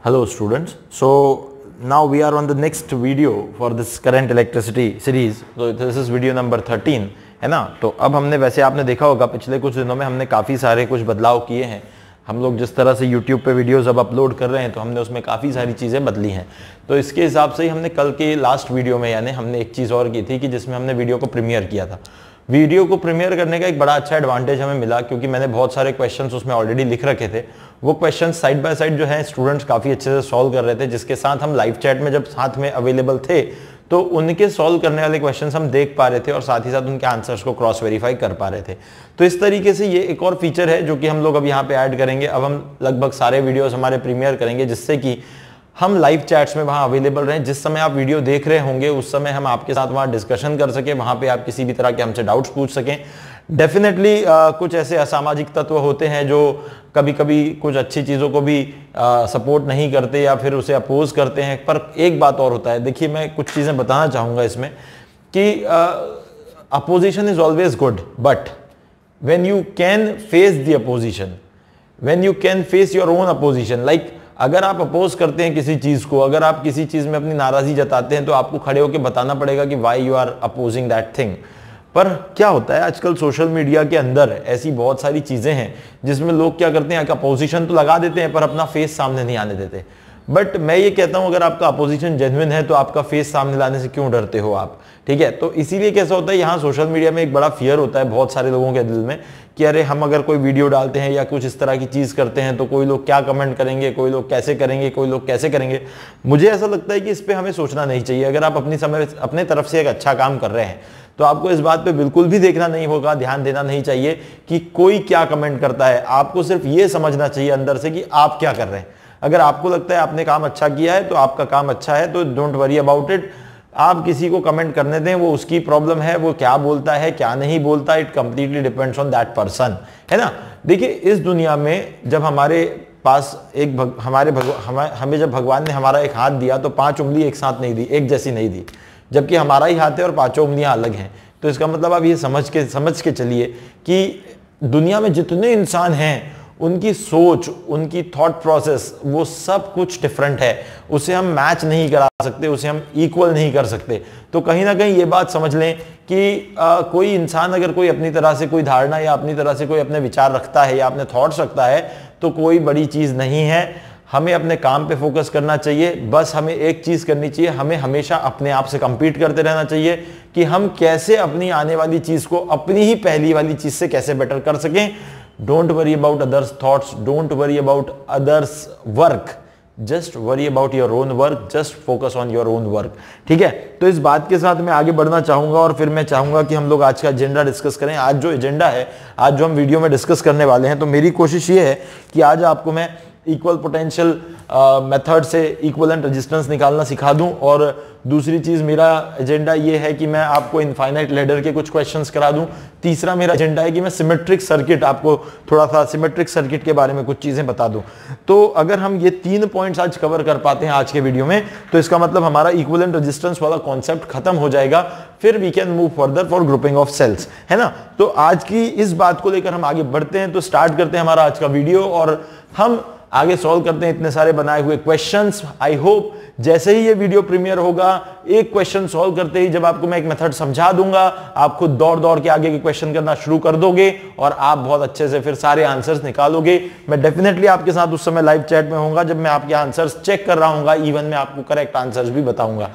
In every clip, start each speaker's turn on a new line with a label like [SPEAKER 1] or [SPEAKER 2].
[SPEAKER 1] Hello students. So now we are on the next video for this current electricity series. So this is video number 13 है ना। तो अब हमने वैसे आपने देखा होगा पिछले कुछ दिनों में हमने काफ़ी सारे कुछ बदलाव किए हैं। हम लोग जिस तरह से YouTube पे वीडियोस अब अपलोड कर रहे हैं तो हमने उसमें काफ़ी सारी चीज़ें बदली हैं। तो इसके हिसाब से ही हमने कल के लास्ट वीडियो में यानी हमने एक चीज़ और की थी कि जिसमें हमने वीडियो को प्रीमियर किया था। वीडियो को प्रीमियर करने का एक बड़ा अच्छा एडवांटेज हमें मिला क्योंकि मैंने बहुत सारे क्वेश्चंस उसमें ऑलरेडी लिख रखे थे। वो क्वेश्चंस साइड बाय साइड जो है स्टूडेंट्स काफ़ी अच्छे से सॉल्व कर रहे थे, जिसके साथ हम लाइव चैट में जब साथ में अवेलेबल थे तो उनके सॉल्व करने वाले क्वेश्चंस हम देख पा रहे थे और साथ ही साथ उनके आंसर्स को क्रॉस वेरीफाई कर पा रहे थे। तो इस तरीके से ये एक और फीचर है जो कि हम लोग अब यहाँ पे ऐड करेंगे। अब हम लगभग सारे वीडियोस हमारे प्रीमियर करेंगे जिससे कि हम लाइव चैट्स में वहाँ अवेलेबल रहें। जिस समय आप वीडियो देख रहे होंगे उस समय हम आपके साथ वहाँ डिस्कशन कर सकें, वहाँ पे आप किसी भी तरह के हमसे डाउट्स पूछ सकें। डेफिनेटली कुछ ऐसे असामाजिक तत्व होते हैं जो कभी कभी कुछ अच्छी चीज़ों को भी सपोर्ट नहीं करते या फिर उसे अपोज करते हैं। पर एक बात और होता है, देखिए मैं कुछ चीज़ें बताना चाहूँगा इसमें कि opposition is always good, but when you can face the opposition, when you can face your own opposition, like अगर आप अपोज करते हैं किसी चीज़ को, अगर आप किसी चीज़ में अपनी नाराज़गी जताते हैं तो आपको खड़े होकर बताना पड़ेगा कि why you are opposing that thing. पर क्या होता है आजकल सोशल मीडिया के अंदर ऐसी बहुत सारी चीज़ें हैं जिसमें लोग क्या करते हैं, अपोजिशन तो लगा देते हैं पर अपना फेस सामने नहीं आने देते। बट मैं ये कहता हूं अगर आपका अपोजिशन जेन्युइन है तो आपका फेस सामने लाने से क्यों डरते हो आप, ठीक है। तो इसीलिए कैसा होता है, यहाँ सोशल मीडिया में एक बड़ा फियर होता है बहुत सारे लोगों के दिल में कि अरे हम अगर कोई वीडियो डालते हैं या कुछ इस तरह की चीज़ करते हैं तो कोई लोग क्या कमेंट करेंगे, कोई लोग कैसे करेंगे, कोई लोग कैसे करेंगे। मुझे ऐसा लगता है कि इस पर हमें सोचना नहीं चाहिए। अगर आप अपने तरफ से एक अच्छा काम कर रहे हैं तो आपको इस बात पे बिल्कुल भी देखना नहीं होगा, ध्यान देना नहीं चाहिए कि कोई क्या कमेंट करता है। आपको सिर्फ ये समझना चाहिए अंदर से कि आप क्या कर रहे हैं। अगर आपको लगता है आपने काम अच्छा किया है तो आपका काम अच्छा है, तो डोंट वरी अबाउट इट। आप किसी को कमेंट करने दें, वो उसकी प्रॉब्लम है, वो क्या बोलता है क्या नहीं बोलता, it completely depends on that person, है ना। देखिए इस दुनिया में जब हमारे पास हमें जब भगवान ने हमारा एक हाथ दिया तो 5 उंगली एक साथ नहीं दी, एक जैसी नहीं दी, जबकि हमारा ही हाथ है और 5 उंगलियां अलग हैं। तो इसका मतलब आप ये समझ के चलिए कि दुनिया में जितने इंसान हैं उनकी सोच, उनकी थॉट प्रोसेस, वो सब कुछ डिफरेंट है। उसे हम मैच नहीं करा सकते, उसे हम इक्वल नहीं कर सकते। तो कहीं ना कहीं ये बात समझ लें कि कोई इंसान अगर कोई अपनी तरह से कोई धारणा या अपनी तरह से कोई अपने विचार रखता है या अपने थॉट्स रखता है तो कोई बड़ी चीज़ नहीं है। हमें अपने काम पे फोकस करना चाहिए। बस हमें एक चीज़ करनी चाहिए, हमें हमेशा अपने आप से compete करते रहना चाहिए कि हम कैसे अपनी आने वाली चीज़ को अपनी ही पहली वाली चीज़ से कैसे बेटर कर सकें। Don't worry about others thoughts, don't worry about others work, just worry about your own work, just focus on your own work, ठीक है। तो इस बात के साथ मैं आगे बढ़ना चाहूँगा और फिर मैं चाहूँगा कि हम लोग आज का एजेंडा डिस्कस करें। आज जो एजेंडा है, आज जो हम वीडियो में डिस्कस करने वाले हैं, तो मेरी कोशिश ये है कि आज आपको मैं इक्वल पोटेंशियल मेथड से इक्विवेलेंट रेजिस्टेंस निकालना सिखा दूं। और दूसरी चीज़ मेरा एजेंडा ये है कि मैं आपको इनफाइनाइट लैडर के कुछ क्वेश्चंस करा दूं। तीसरा मेरा एजेंडा है कि मैं सिमेट्रिक सर्किट, आपको थोड़ा सा सिमेट्रिक सर्किट के बारे में कुछ चीज़ें बता दूं। तो अगर हम ये 3 पॉइंट्स आज कवर कर पाते हैं आज के वीडियो में तो इसका मतलब हमारा इक्विवेलेंट रेजिस्टेंस वाला कॉन्सेप्ट खत्म हो जाएगा। फिर we can move further for grouping of cells, है ना। तो आज की इस बात को लेकर हम आगे बढ़ते हैं। तो स्टार्ट करते हैं हमारा आज का वीडियो और हम आगे सॉल्व करते हैं इतने सारे बनाए हुए क्वेश्चंस। आई होप जैसे ही ये वीडियो प्रीमियर होगा, एक क्वेश्चन सॉल्व करते ही जब आपको मैं एक मेथड समझा दूंगा, आप खुद दौड़ के आगे के क्वेश्चन करना शुरू कर दोगे और आप बहुत अच्छे से फिर सारे आंसर्स निकालोगे। मैं डेफिनेटली आपके साथ उस समय लाइव चैट में होऊंगा जब मैं आपके आंसर्स चेक कर रहा हूंगा, इवन मैं आपको करेक्ट आंसर्स भी बताऊंगा।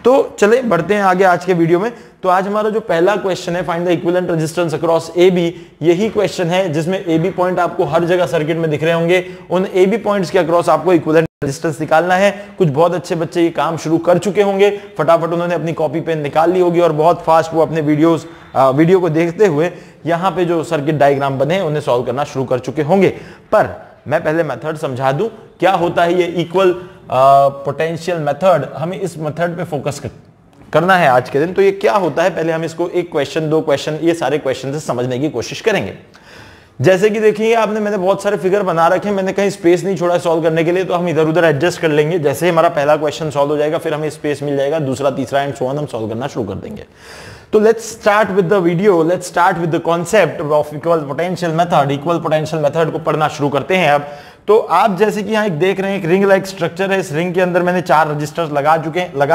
[SPEAKER 1] तो चले बढ़ते हैं आगे आज के वीडियो में। तो आज हमारा जो पहला क्वेश्चन है, find the equivalent resistance across A B, यही क्वेश्चन है जिसमें ए बी पॉइंट आपको हर जगह सर्किट में दिख रहे होंगे। उन ए बी पॉइंट्स के अक्रॉस आपको इक्विवेलेंट रेजिस्टेंस निकालना है। कुछ बहुत अच्छे बच्चे ये काम शुरू कर चुके होंगे, फटाफट उन्होंने अपनी कॉपी पेन निकाल ली होगी और बहुत फास्ट वो अपने वीडियो को देखते हुए यहाँ पे जो सर्किट डायग्राम बने हैं उन्हें सॉल्व करना शुरू कर चुके होंगे। पर मैं पहले मेथड समझा दूं क्या होता है ये इक्वल पोटेंशियल मेथड। हमें इस मेथड पे फोकस करना है आज के दिन। तो ये क्या होता है, पहले हम इसको एक क्वेश्चन, 2 क्वेश्चन, ये सारे क्वेश्चन से समझने की कोशिश करेंगे। जैसे कि देखिए मैंने बहुत सारे फिगर बना रखे हैं, मैंने कहीं स्पेस नहीं छोड़ा सॉल्व करने के लिए, तो हम इधर उधर एडजस्ट कर लेंगे। जैसे ही हमारा पहला क्वेश्चन सॉल्व हो जाएगा फिर हमें स्पेस मिल जाएगा, दूसरा, तीसरा एंड सो ऑन हम सॉल्व करना शुरू कर देंगे। तो let's start with the video, let's start with the concept of equal potential method. Equal potential method को पढ़ना शुरू करते हैं अब। तो आप जैसे कि यहाँ एक देख रहे हैं, एक रिंग लाइक स्ट्रक्चर है, इस रिंग के अंदर मैंने 4 रजिस्टर्स लगा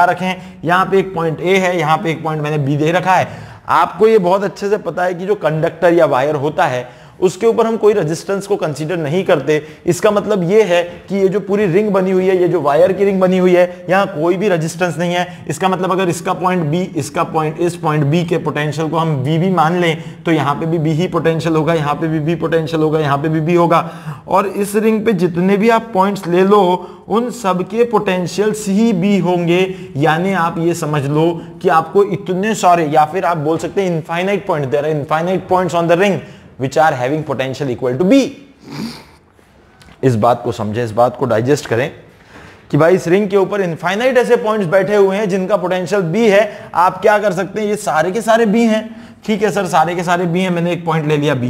[SPEAKER 1] रखे हैं। यहाँ पे एक पॉइंट ए है, यहाँ पे एक पॉइंट मैंने बी दे रखा है। आपको ये बहुत अच्छे से पता है कि जो कंडक्टर या वायर होता है उसके ऊपर हम कोई रेजिस्टेंस को कंसीडर नहीं करते। इसका मतलब ये है कि ये जो पूरी रिंग बनी हुई है, ये जो वायर की रिंग बनी हुई है, यहाँ कोई भी रेजिस्टेंस नहीं है। इसका मतलब अगर इसका पॉइंट बी, इसका पॉइंट, इस पॉइंट बी के पोटेंशियल को हम वी मान लें तो यहाँ पे भी बी ही पोटेंशियल होगा, यहाँ पे भी बी पोटेंशियल होगा, यहाँ पे भी बी होगा। और इस रिंग पे जितने भी आप पॉइंट्स ले लो उन सबके पोटेंशियल्स ही बी होंगे। यानी आप ये समझ लो कि आपको इतने सारे, या फिर आप बोल सकते हैं infinite point, there are infinite points on the ring which are having potential equal to B। इस बात को समझें, इस बात को डाइजेस्ट करें कि भाई इस रिंग के ऊपर इनफाइनाइट ऐसे पॉइंट्स बैठे हुए हैं जिनका पोटेंशियल B है। आप क्या कर सकते हैं, ये सारे के सारे B हैं, ठीक है सर, सारे के सारे B हैं, मैंने एक पॉइंट ले लिया B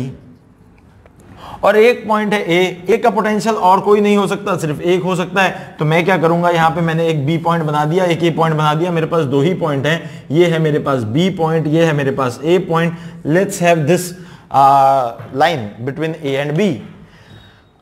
[SPEAKER 1] और एक पॉइंट है A का पोटेंशियल और कोई नहीं हो सकता, सिर्फ एक हो सकता है। तो मैं क्या करूंगा, यहां पे मैंने एक B पॉइंट बना दिया, एक A पॉइंट बना दिया, मेरे पास 2 ही पॉइंट हैं, ये है मेरे पास B पॉइंट, ये है मेरे पास A point. Let's have this line between A and B।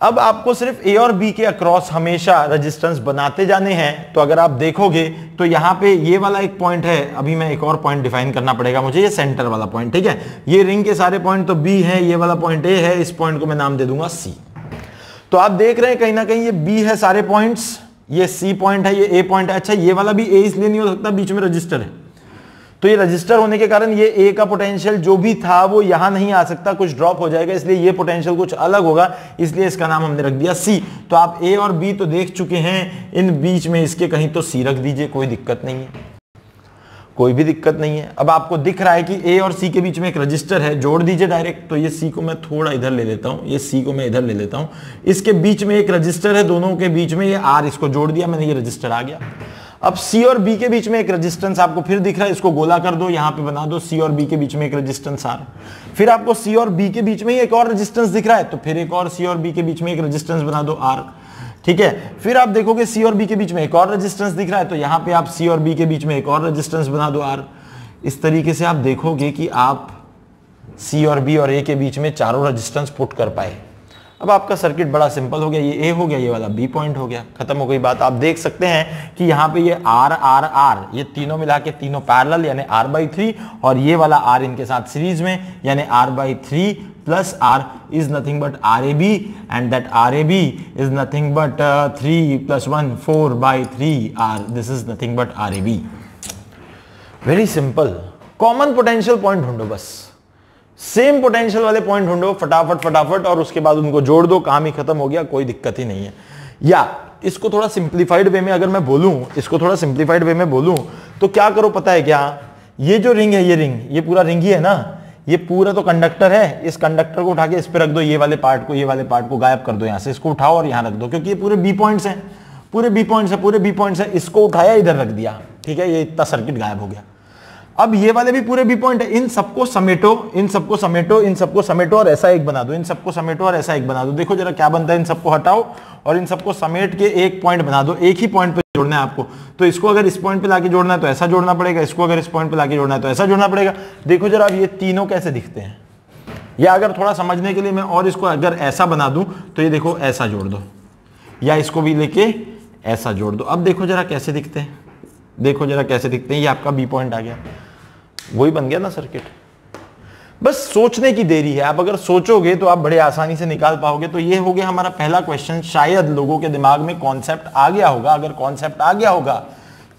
[SPEAKER 1] अब आपको सिर्फ A और B के अक्रॉस हमेशा रेजिस्टेंस बनाते जाने हैं। तो अगर आप देखोगे तो यहाँ पे ये वाला एक पॉइंट है, अभी मैं एक और पॉइंट डिफाइन करना पड़ेगा मुझे, ये सेंटर वाला पॉइंट, ठीक है। ये रिंग के सारे पॉइंट तो B है, ये वाला पॉइंट A है, इस पॉइंट को मैं नाम दे दूंगा C। तो आप देख रहे हैं कहीं ना कहीं ये B है सारे पॉइंट्स, ये C पॉइंट है, ये A पॉइंट है। अच्छा, ये वाला भी A इसलिए नहीं हो सकता, बीच में रजिस्टर है, तो ये रजिस्टर होने के कारण ये A का पोटेंशियल जो भी था वो यहां नहीं आ सकता, कुछ ड्रॉप हो जाएगा, इसलिए ये पोटेंशियल कुछ अलग होगा, इसलिए इसका नाम हमने रख दिया C। तो आप A और B तो देख चुके हैं, इन बीच में इसके कहीं तो C रख दीजिए, कोई दिक्कत नहीं है, कोई भी दिक्कत नहीं है। अब आपको दिख रहा है कि A और C के बीच में एक रजिस्टर है, जोड़ दीजिए डायरेक्ट। तो ये C को मैं थोड़ा इधर ले लेता हूं, ये C को मैं इधर ले लेता हूं, इसके बीच में एक रजिस्टर है, दोनों के बीच में ये R, इसको जोड़ दिया मैंने, ये रजिस्टर आ गया। अब C और B के बीच में एक रेजिस्टेंस आपको फिर दिख रहा है, इसको गोला कर दो, यहां पे बना दो C और B के बीच में एक रेजिस्टेंस R। फिर आपको C और B के बीच में एक और रेजिस्टेंस दिख रहा है, तो फिर एक और C और B के बीच में एक रेजिस्टेंस बना दो R, ठीक है। फिर आप देखोगे C और B के बीच में एक और रेजिस्टेंस दिख रहा है, तो यहां पे आप C और B के बीच में एक और रेजिस्टेंस बना दो R। इस तरीके से आप देखोगे कि आप C और B और A के बीच में चारों रेजिस्टेंस पुट कर पाए। अब आपका सर्किट बड़ा सिंपल हो गया, ये A हो गया, ये वाला B पॉइंट हो गया, खत्म हो गई बात। आप देख सकते हैं कि यहाँ पे ये R R R, ये तीनों मिला के तीनों पैरेलल यानी R/3, और ये वाला R इनके साथ सीरीज में यानी R/3 plus R is nothing but RAB, and that RAB is nothing but 3 + 1 4/3R, this is nothing but RAB। Very simple. Common potential point ढूंढो, बस सेम पोटेंशियल वाले पॉइंट ढूंढो फटाफट, और उसके बाद उनको जोड़ दो, काम ही खत्म हो गया, कोई दिक्कत ही नहीं है। या इसको थोड़ा सिंप्लीफाइड वे में अगर मैं बोलूं, इसको थोड़ा सिंप्लीफाइड वे में बोलूं तो क्या करो पता है क्या, ये जो रिंग है, ये रिंग, ये पूरा रिंग ही है ना, ये पूरा तो कंडक्टर है, इस कंडक्टर को उठा के इस पे रख दो, ये वाले पार्ट को, ये वाले पार्ट को गायब कर दो यहां से, इसको उठाओ और यहां रख दो, क्योंकि ये पूरे B पॉइंट्स हैं, पूरे B पॉइंट्स है, इसको उठाया इधर रख दिया, ठीक है, ये इतना सर्किट गायब हो गया। अब ये वाले भी पूरे B पॉइंट है, इन सबको समेटो, इन सबको समेटो, इन सबको समेटो और ऐसा एक बना दो, इन सबको समेटो और ऐसा एक बना दो। देखो जरा क्या बनता है, इन सबको हटाओ और इन सबको समेट के एक पॉइंट बना दो, एक ही पॉइंट पे जोड़ना है आपको। तो इसको अगर इस पॉइंट पे लाके जोड़ना है तो ऐसा जोड़ना पड़ेगा, इसको अगर इस पॉइंट पे लाके जोड़ना है तो ऐसा जोड़ना पड़ेगा। देखो जरा अब ये तीनों कैसे दिखते हैं, या अगर थोड़ा समझने के लिए मैं और इसको अगर ऐसा बना दूं तो ये देखो ऐसा जोड़ दो, या इसको भी लेके ऐसा जोड़ दो। अब देखो जरा कैसे दिखते हैं, देखो जरा कैसे दिखते हैं, ये आपका B पॉइंट आ गया, वही बन गया ना सर्किट। बस सोचने की देरी है, आप अगर सोचोगे तो आप बड़े आसानी से निकाल पाओगे। तो ये हो गया हमारा पहला क्वेश्चन। शायद लोगों के दिमाग में कॉन्सेप्ट आ गया होगा, अगर कॉन्सेप्ट आ गया होगा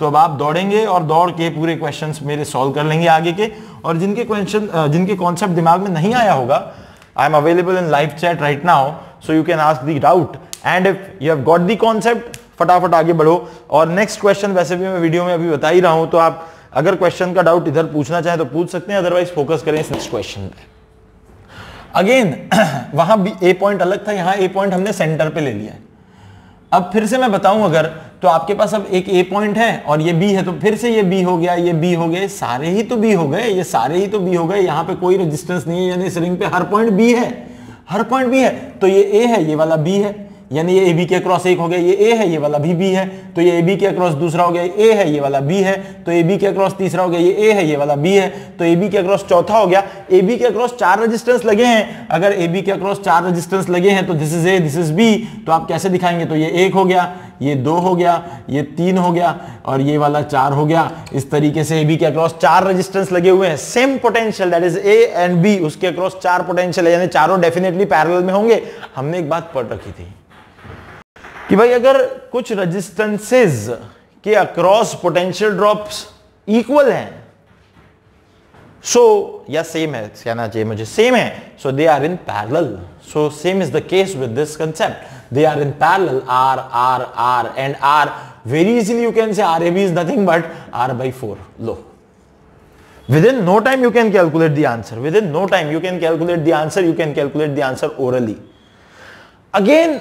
[SPEAKER 1] तो अब आप दौड़ेंगे और दौड़ के पूरे क्वेश्चंस मेरे सॉल्व कर लेंगे आगे के। और जिनके कॉन्सेप्ट दिमाग में नहीं आया होगा, I am available in live chat right now, so you can ask the doubt, and if you have got the concept फटाफट आगे बढ़ो। और नेक्स्ट क्वेश्चन वैसे भी मैं वीडियो में अभी बता ही रहा हूं, तो आप अगर क्वेश्चन का डाउट इधर पूछना चाहें तो पूछ सकते हैं, अदरवाइज फोकस करें इस नेक्स्ट क्वेश्चन पे। अगेन वहां भी A पॉइंट अलग था, यहां A पॉइंट हमने सेंटर पे ले लिया है। अब फिर से मैं बताऊं अगर, तो आपके पास अब एक A पॉइंट है और ये B है, तो फिर से ये B हो गया, ये B हो गए, सारे ही तो B हो गए, ये सारे ही तो B हो गए। यहां पे कोई रेजिस्टेंस नहीं है, यानी इस रिंग पे हर पॉइंट B है, हर पॉइंट B है। तो ये A है, ये वाला B है, यानी ये AB के अक्रॉस एक हो गया, ये A है, ये वाला भी B है, तो ये AB के अक्रॉस दूसरा हो गया, A है, ये वाला B है, तो AB के अक्रॉस तीसरा हो गया, ये A है, ये वाला B है, तो AB के अक्रॉस चौथा हो गया। AB के अक्रॉस 4 रेजिस्टेंस लगे हैं, अगर AB के अक्रॉस 4 रेजिस्टेंस लगे हैं तो this is A, this is B, तो आप कैसे दिखाएंगे? तो ये 1 हो गया, ये 2 हो गया, ये 3 हो गया और ये वाला 4 हो गया। इस तरीके से AB के अक्रॉस 4 रेजिस्टेंस लगे हुए हैं, same potential, that is A and B, उसके अक्रॉस 4 पोटेंशियल है, यानी चारों डेफिनेटली पैरेलल में होंगे। हमने एक बात पढ़ रखी थी कि भाई अगर कुछ रेजिस्टेंसेस के अक्रॉस पोटेंशियल ड्रॉप्स इक्वल हैं, सो या सेम है, कहना चाहिए मुझे सेम है, so they are in parallel. So same is the case with this concept, they are in parallel, R and R, very easily you can say RAB is nothing but R by 4 low. within no time you can calculate the answer, within no time you can calculate the answer, you can calculate the answer orally। again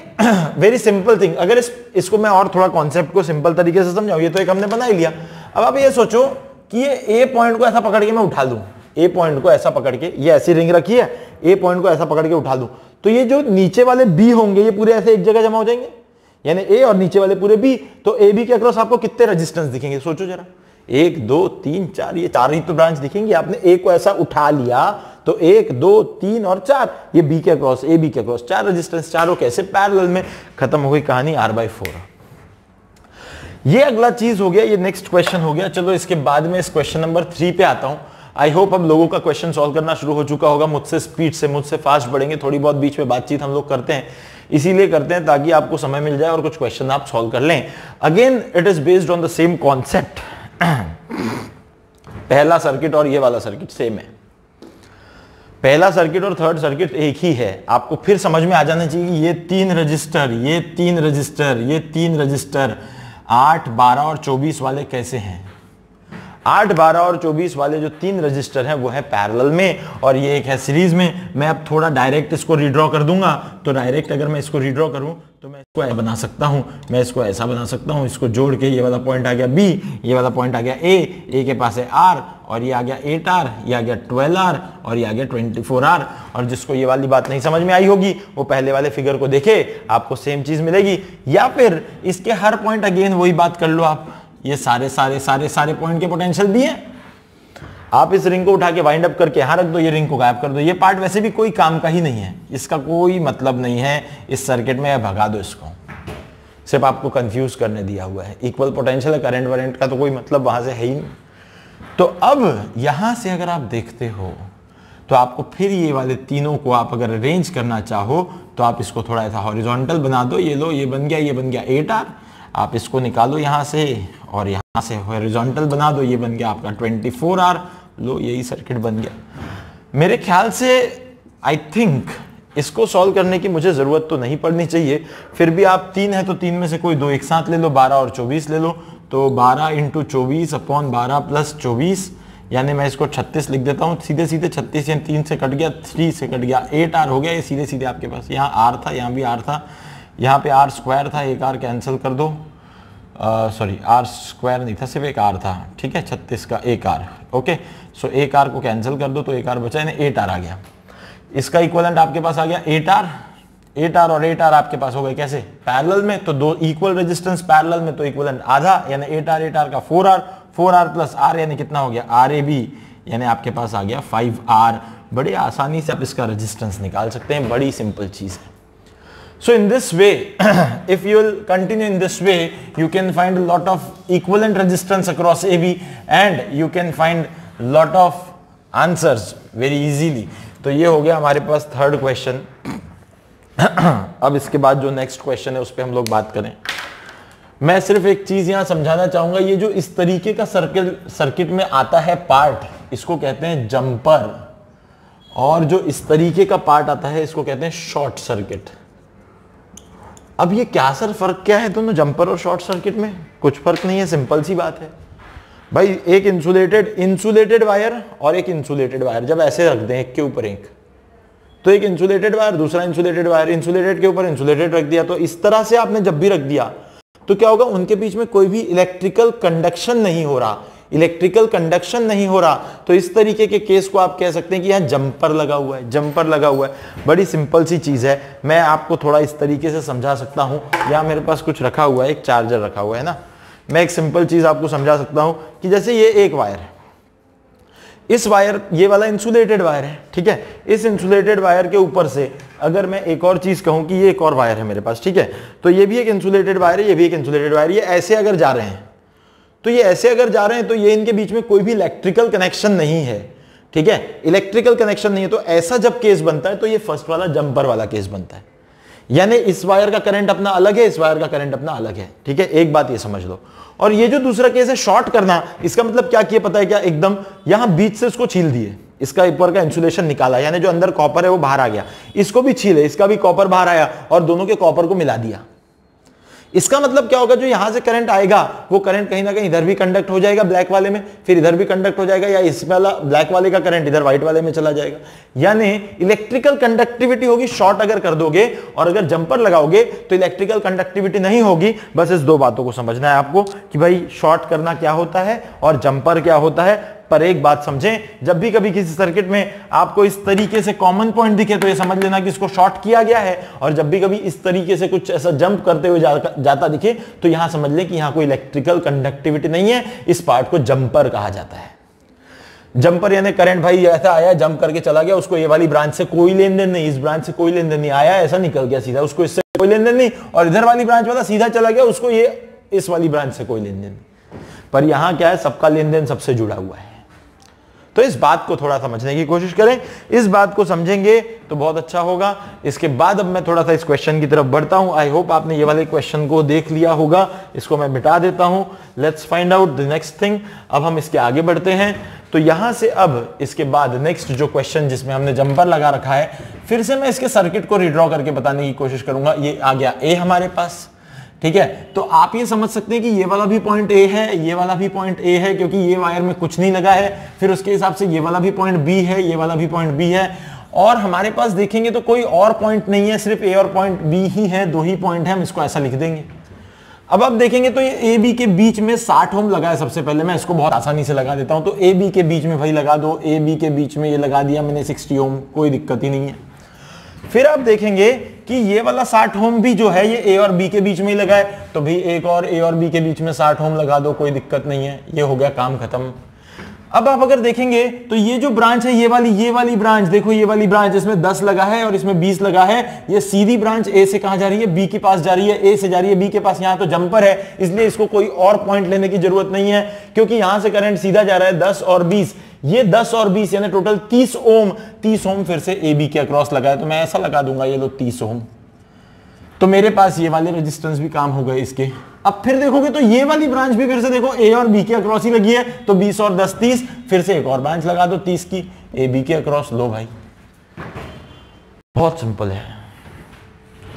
[SPEAKER 1] very simple thing, अगर इसको मैं और थोड़ा concept को simple तरीके से समझाऊं, ये तो एक हमने बना ही लिया। अब आप ये सोचो कि ये A पॉइंट को ऐसा पकड़ के मैं उठा लूं, A पॉइंट को ऐसा पकड़ के, ये ऐसी रिंग रखी है, A पॉइंट को ऐसा पकड़ के उठा लूं, तो ये जो नीचे वाले B होंगे ये पूरे ऐसे एक जगह जमा हो जाएंगे, यानी A और नीचे वाले पूरे B। तो AB के अक्रॉस आपको कितने रेजिस्टेंस दिखेंगे? सोचो जरा, 1 2 3 4, ये 4 ही तो ब्रांच दिखेंगी। आपने A को ऐसा उठा लिया तो 1 2 3 और 4, ये B के अक्रॉस, AB के अक्रॉस 4 रेजिस्टेंस, चारों कैसे पैरेलल में। खत्म हो गई कहानी, R/4। ये अगला चीज हो गया, ये नेक्स्ट क्वेश्चन हो गया। चलो इसके बाद में इस क्वेश्चन नंबर 3 पे आता हूं। आई होप अब लोगों का क्वेश्चन सॉल्व करना शुरू हो चुका होगा, मुझसे स्पीड से, मुझसे फास्ट बढ़ेंगे। थोड़ी बहुत बीच में बातचीत हम लोग करते हैं, इसीलिए करते हैं ताकि आपको समय मिल जाए और कुछ क्वेश्चन आप सॉल्व कर लें। Again it is based on the same concept. पहला सर्किट और ये वाला सर्किट सेम है, पहला सर्किट और थर्ड सर्किट एक ही है। आपको फिर समझ में आ जाना चाहिए कि ये 3 रजिस्टर, ये 3 रजिस्टर, ये 3 रजिस्टर 8 12 और 24 वाले कैसे हैं। 8 12 और 24 वाले जो 3 रजिस्टर हैं वो है पैरेलल में और ये एक है सीरीज में। मैं अब थोड़ा डायरेक्ट इसको रीड्रॉ कर दूंगा, तो डायरेक्ट अगर मैं इसको रीड्रॉ करूं तो मैं इसको ऐसा बना सकता हूं, मैं इसको ऐसा बना सकता हूं, इसको जोड़ के ये वाला पॉइंट आ गया B, ये वाला पॉइंट आ गया A के पास है R और ये आ गया 8R, ये आ गया 12R और ये आ गया 24R। और जिसको ये वाली बात नहीं समझ में आई होगी वो पहले वाले फिगर को देखे, आपको सेम चीज मिलेगी। या फिर इसके हर पॉइंट अगेन वही बात कर लो आप, ये सारे पॉइंट के पोटेंशियल दिए, आप इस रिंग को उठा के वाइंड अप करके यहां रख दो, ये रिंग को गायब कर दो। ये पार्ट वैसे भी कोई काम का ही नहीं है, इसका कोई मतलब नहीं है इस सर्किट में, भगा दो इसको, सिर्फ आपको कंफ्यूज करने दिया हुआ है। इक्वल पोटेंशियल है, करंट वरेंट का तो कोई मतलब वहां से है ही नहीं। तो अब यहां से अगर आप देखते हो तो आपको फिर ये वाले तीनों को आप अगर अरेंज करना चाहो तो आप इसको थोड़ा ऐसा हॉरिजॉन्टल बना दो। ये लो, ये बन गया 8R, आप इसको निकालो यहां से और यहां से हॉरिजॉन्टल बना दो, ये बन गया आपका 24R। लो, यही सर्किट बन गया। मेरे ख्याल से आई थिंक इसको सॉल्व करने की मुझे जरूरत तो नहीं पड़नी चाहिए। फिर भी आप 3 है तो 3 में से कोई 2 एक साथ ले लो, 12 और 24 ले लो, तो 12 × 24 अपॉन 12 + 24, यानी मैं इसको 36 लिख देता हूँ। सीधे सीधे 36 यानी 3 से कट गया, 3 से कट गया, 8R हो गया। ये सीधे सीधे आपके पास यहाँ R था, यहाँ भी R था, यहाँ पे R² था, एक R कैंसिल कर दो, सॉरी R² नहीं था, सिर्फ एक R था, ठीक है, 36 का एक R। ओके, सो एक R को कैंसिल कर दो तो एक R बचा, यानी 8R आ गया। इसका इक्विवेलेंट आपके पास आ गया 8R और 8R आपके पास हो गए कैसे, पैरेलल में। तो 2 इक्वल रेजिस्टेंस पैरेलल में, तो इक्विवेलेंट आधा, यानी 8R का 4R प्लस R यानी कितना हो गया RAB, यानी आपके पास आ गया 5R। बड़े आसानी से आप इसका रेजिस्टेंस निकाल सकते हैं, बड़ी सिंपल चीज है। So in this way, if you will continue in this way, you can find a lot of equivalent resistance across AB and you can find lot of answers very easily. तो ये हो गया हमारे पास third question. अब इसके बाद जो next question है उस पर हम लोग बात करें। मैं सिर्फ एक चीज यहां समझाना चाहूंगा, ये जो इस तरीके का सर्किट में आता है पार्ट, इसको कहते हैं जंपर, और जो इस तरीके का पार्ट आता है इसको कहते हैं शॉर्ट सर्किट। अब ये क्या सर फर्क क्या है दोनों जंपर और शॉर्ट सर्किट में? कुछ फर्क नहीं है, सिंपल सी बात है भाई। एक इंसुलेटेड वायर और एक इंसुलेटेड वायर जब ऐसे रख दें एक के ऊपर एक, तो एक इंसुलेटेड वायर दूसरा इंसुलेटेड वायर, इंसुलेटेड के ऊपर इंसुलेटेड रख दिया, तो इस तरह से आपने जब भी रख दिया तो क्या होगा, उनके बीच में कोई भी इलेक्ट्रिकल कंडक्शन नहीं हो रहा। इलेक्ट्रिकल कंडक्शन नहीं हो रहा, तो इस तरीके के केस को आप कह सकते हैं कि यहाँ जंपर लगा हुआ है, जंपर लगा हुआ है। बड़ी सिंपल सी चीज है, मैं आपको थोड़ा इस तरीके से समझा सकता हूँ। यहाँ मेरे पास कुछ रखा हुआ है, एक चार्जर रखा हुआ है ना, मैं एक सिंपल चीज आपको समझा सकता हूँ कि जैसे ये एक वायर है, इस वायर, ये वाला इंसुलेटेड वायर है, ठीक है, इस इंसुलेटेड वायर के ऊपर से अगर मैं एक और चीज कहूं कि ये एक और वायर है मेरे पास, ठीक है, तो ये भी एक इंसुलेटेड वायर है, ये भी एक इंसुलेटेड वायर, ये ऐसे अगर जा रहे हैं, तो ये ऐसे अगर जा रहे हैं तो ये इनके बीच में कोई भी इलेक्ट्रिकल कनेक्शन नहीं है, ठीक है, इलेक्ट्रिकल कनेक्शन नहीं है। तो ऐसा जब केस बनता है तो ये फर्स्ट वाला जंपर वाला केस बनता है, यानी इस वायर का करंट अपना अलग है, इस वायर का करंट अपना अलग है, ठीक है, एक बात ये समझ लो। और ये जो दूसरा केस है शॉर्ट करना, इसका मतलब क्या किया पता है क्या, एकदम यहां बीच से उसको छील दिए, इसका ऊपर का इंसुलेशन निकाला, यानी जो अंदर कॉपर है वो बाहर आ गया, इसको भी छीले, इसका भी कॉपर बाहर आया और दोनों के कॉपर को मिला दिया। इसका मतलब क्या होगा, जो यहां से करंट आएगा वो करंट कहीं ना कहीं इधर भी कंडक्ट हो जाएगा ब्लैक वाले में, फिर इधर भी कंडक्ट हो जाएगा, या इस वाला ब्लैक वाले का करंट इधर व्हाइट वाले में चला जाएगा। यानी इलेक्ट्रिकल कंडक्टिविटी होगी शॉर्ट अगर कर दोगे, और अगर जंपर लगाओगे तो इलेक्ट्रिकल कंडक्टिविटी नहीं होगी। बस इस दो बातों को समझना है आपको कि भाई शॉर्ट करना क्या होता है और जंपर क्या होता है। पर एक बात समझें, जब भी कभी किसी सर्किट में आपको इस तरीके से कॉमन पॉइंट दिखे तो ये समझ लेना कि इसको शॉर्ट किया गया है, और जब भी कभी इस तरीके से कुछ ऐसा जंप करते हुए जाता दिखे तो यहां समझ लें कि यहां कोई इलेक्ट्रिकल कंडक्टिविटी नहीं है, इस पार्ट को जंपर कहा जाता है। जंपर यानी करंट भाई ऐसा आया, जंप करके चला गया, उसको ये वाली ब्रांच से कोई लेन देन नहीं, इस ब्रांच से कोई लेन देन नहीं, आया ऐसा निकल गया सीधा, उसको इससे कोई लेन देन नहीं, और इधर वाली ब्रांच वाला सीधा चला गया, उसको ये इस वाली ब्रांच से कोई लेन देन नहीं। पर यहां क्या है, सबका लेन देन सबसे जुड़ा हुआ है। तो इस बात को थोड़ा समझने की कोशिश करें, इस बात को समझेंगे तो बहुत अच्छा होगा। इसके बाद अब मैं थोड़ा सा इस क्वेश्चन की तरफ बढ़ता हूं। आई होप आपने ये वाले क्वेश्चन को देख लिया होगा, इसको मैं मिटा देता हूं। Let's find out the next thing. अब हम इसके आगे बढ़ते हैं। तो यहां से अब इसके बाद नेक्स्ट जो क्वेश्चन जिसमें हमने जंपर लगा रखा है, फिर से मैं इसके सर्किट को रिड्रॉ करके बताने की कोशिश करूंगा। ये आ गया ए हमारे पास, ठीक है, तो आप ये समझ सकते हैं कि ये वाला भी पॉइंट ए है, ये वाला भी पॉइंट ए है, क्योंकि ये वायर में कुछ नहीं लगा है। फिर उसके हिसाब से ये वाला भी पॉइंट बी है, ये वाला भी पॉइंट बी है, और हमारे पास देखेंगे तो कोई और पॉइंट नहीं है, सिर्फ ए और पॉइंट बी ही है, दो ही पॉइंट है, हम इसको ऐसा लिख देंगे। अब आप देखेंगे तो ये ए बी के बीच में 60 ओम लगा है। सबसे पहले मैं इसको बहुत आसानी से लगा देता हूं, तो ए बी के बीच में भाई लगा दो, ए बी के बीच में ये लगा दिया मैंने 60 ओम, कोई दिक्कत ही नहीं है। फिर आप देखेंगे कि ये वाला 60 ओम भी जो है ये ए और बी के बीच में ही लगा है, तो भी एक और ए और बी के बीच में 60 ओम लगा दो, कोई दिक्कत नहीं है, ये हो गया काम खत्म। अब आप अगर देखेंगे तो ये जो ब्रांच है, ये वाली ब्रांच देखो, ये वाली ब्रांच, इसमें 10 लगा है और इसमें 20 लगा है। ये सीधी ब्रांच ए से कहां जा रही है, बी के पास जा रही है, ए से जा रही है बी के पास। यहां तो जंपर है, इसलिए इसको कोई और पॉइंट लेने की जरूरत नहीं है, क्योंकि यहां से करंट सीधा जा रहा है 10 और 20, ये 10 और 20 यानी टोटल 30 ओम। 30 ओम फिर से ए बी के अक्रॉस लगा है, तो मैं ऐसा लगा दूंगा, ये लो 30 ओम। तो मेरे पास ये वाले रेजिस्टेंस भी काम हो गए इसके। अब फिर देखोगे तो ये वाली ब्रांच भी फिर से देखो ए और बी के अक्रॉस ही लगी है, तो 20 और 10 30, फिर से एक और ब्रांच लगा दो 30 की ए बी के अक्रॉस। लो भाई, बहुत सिंपल है।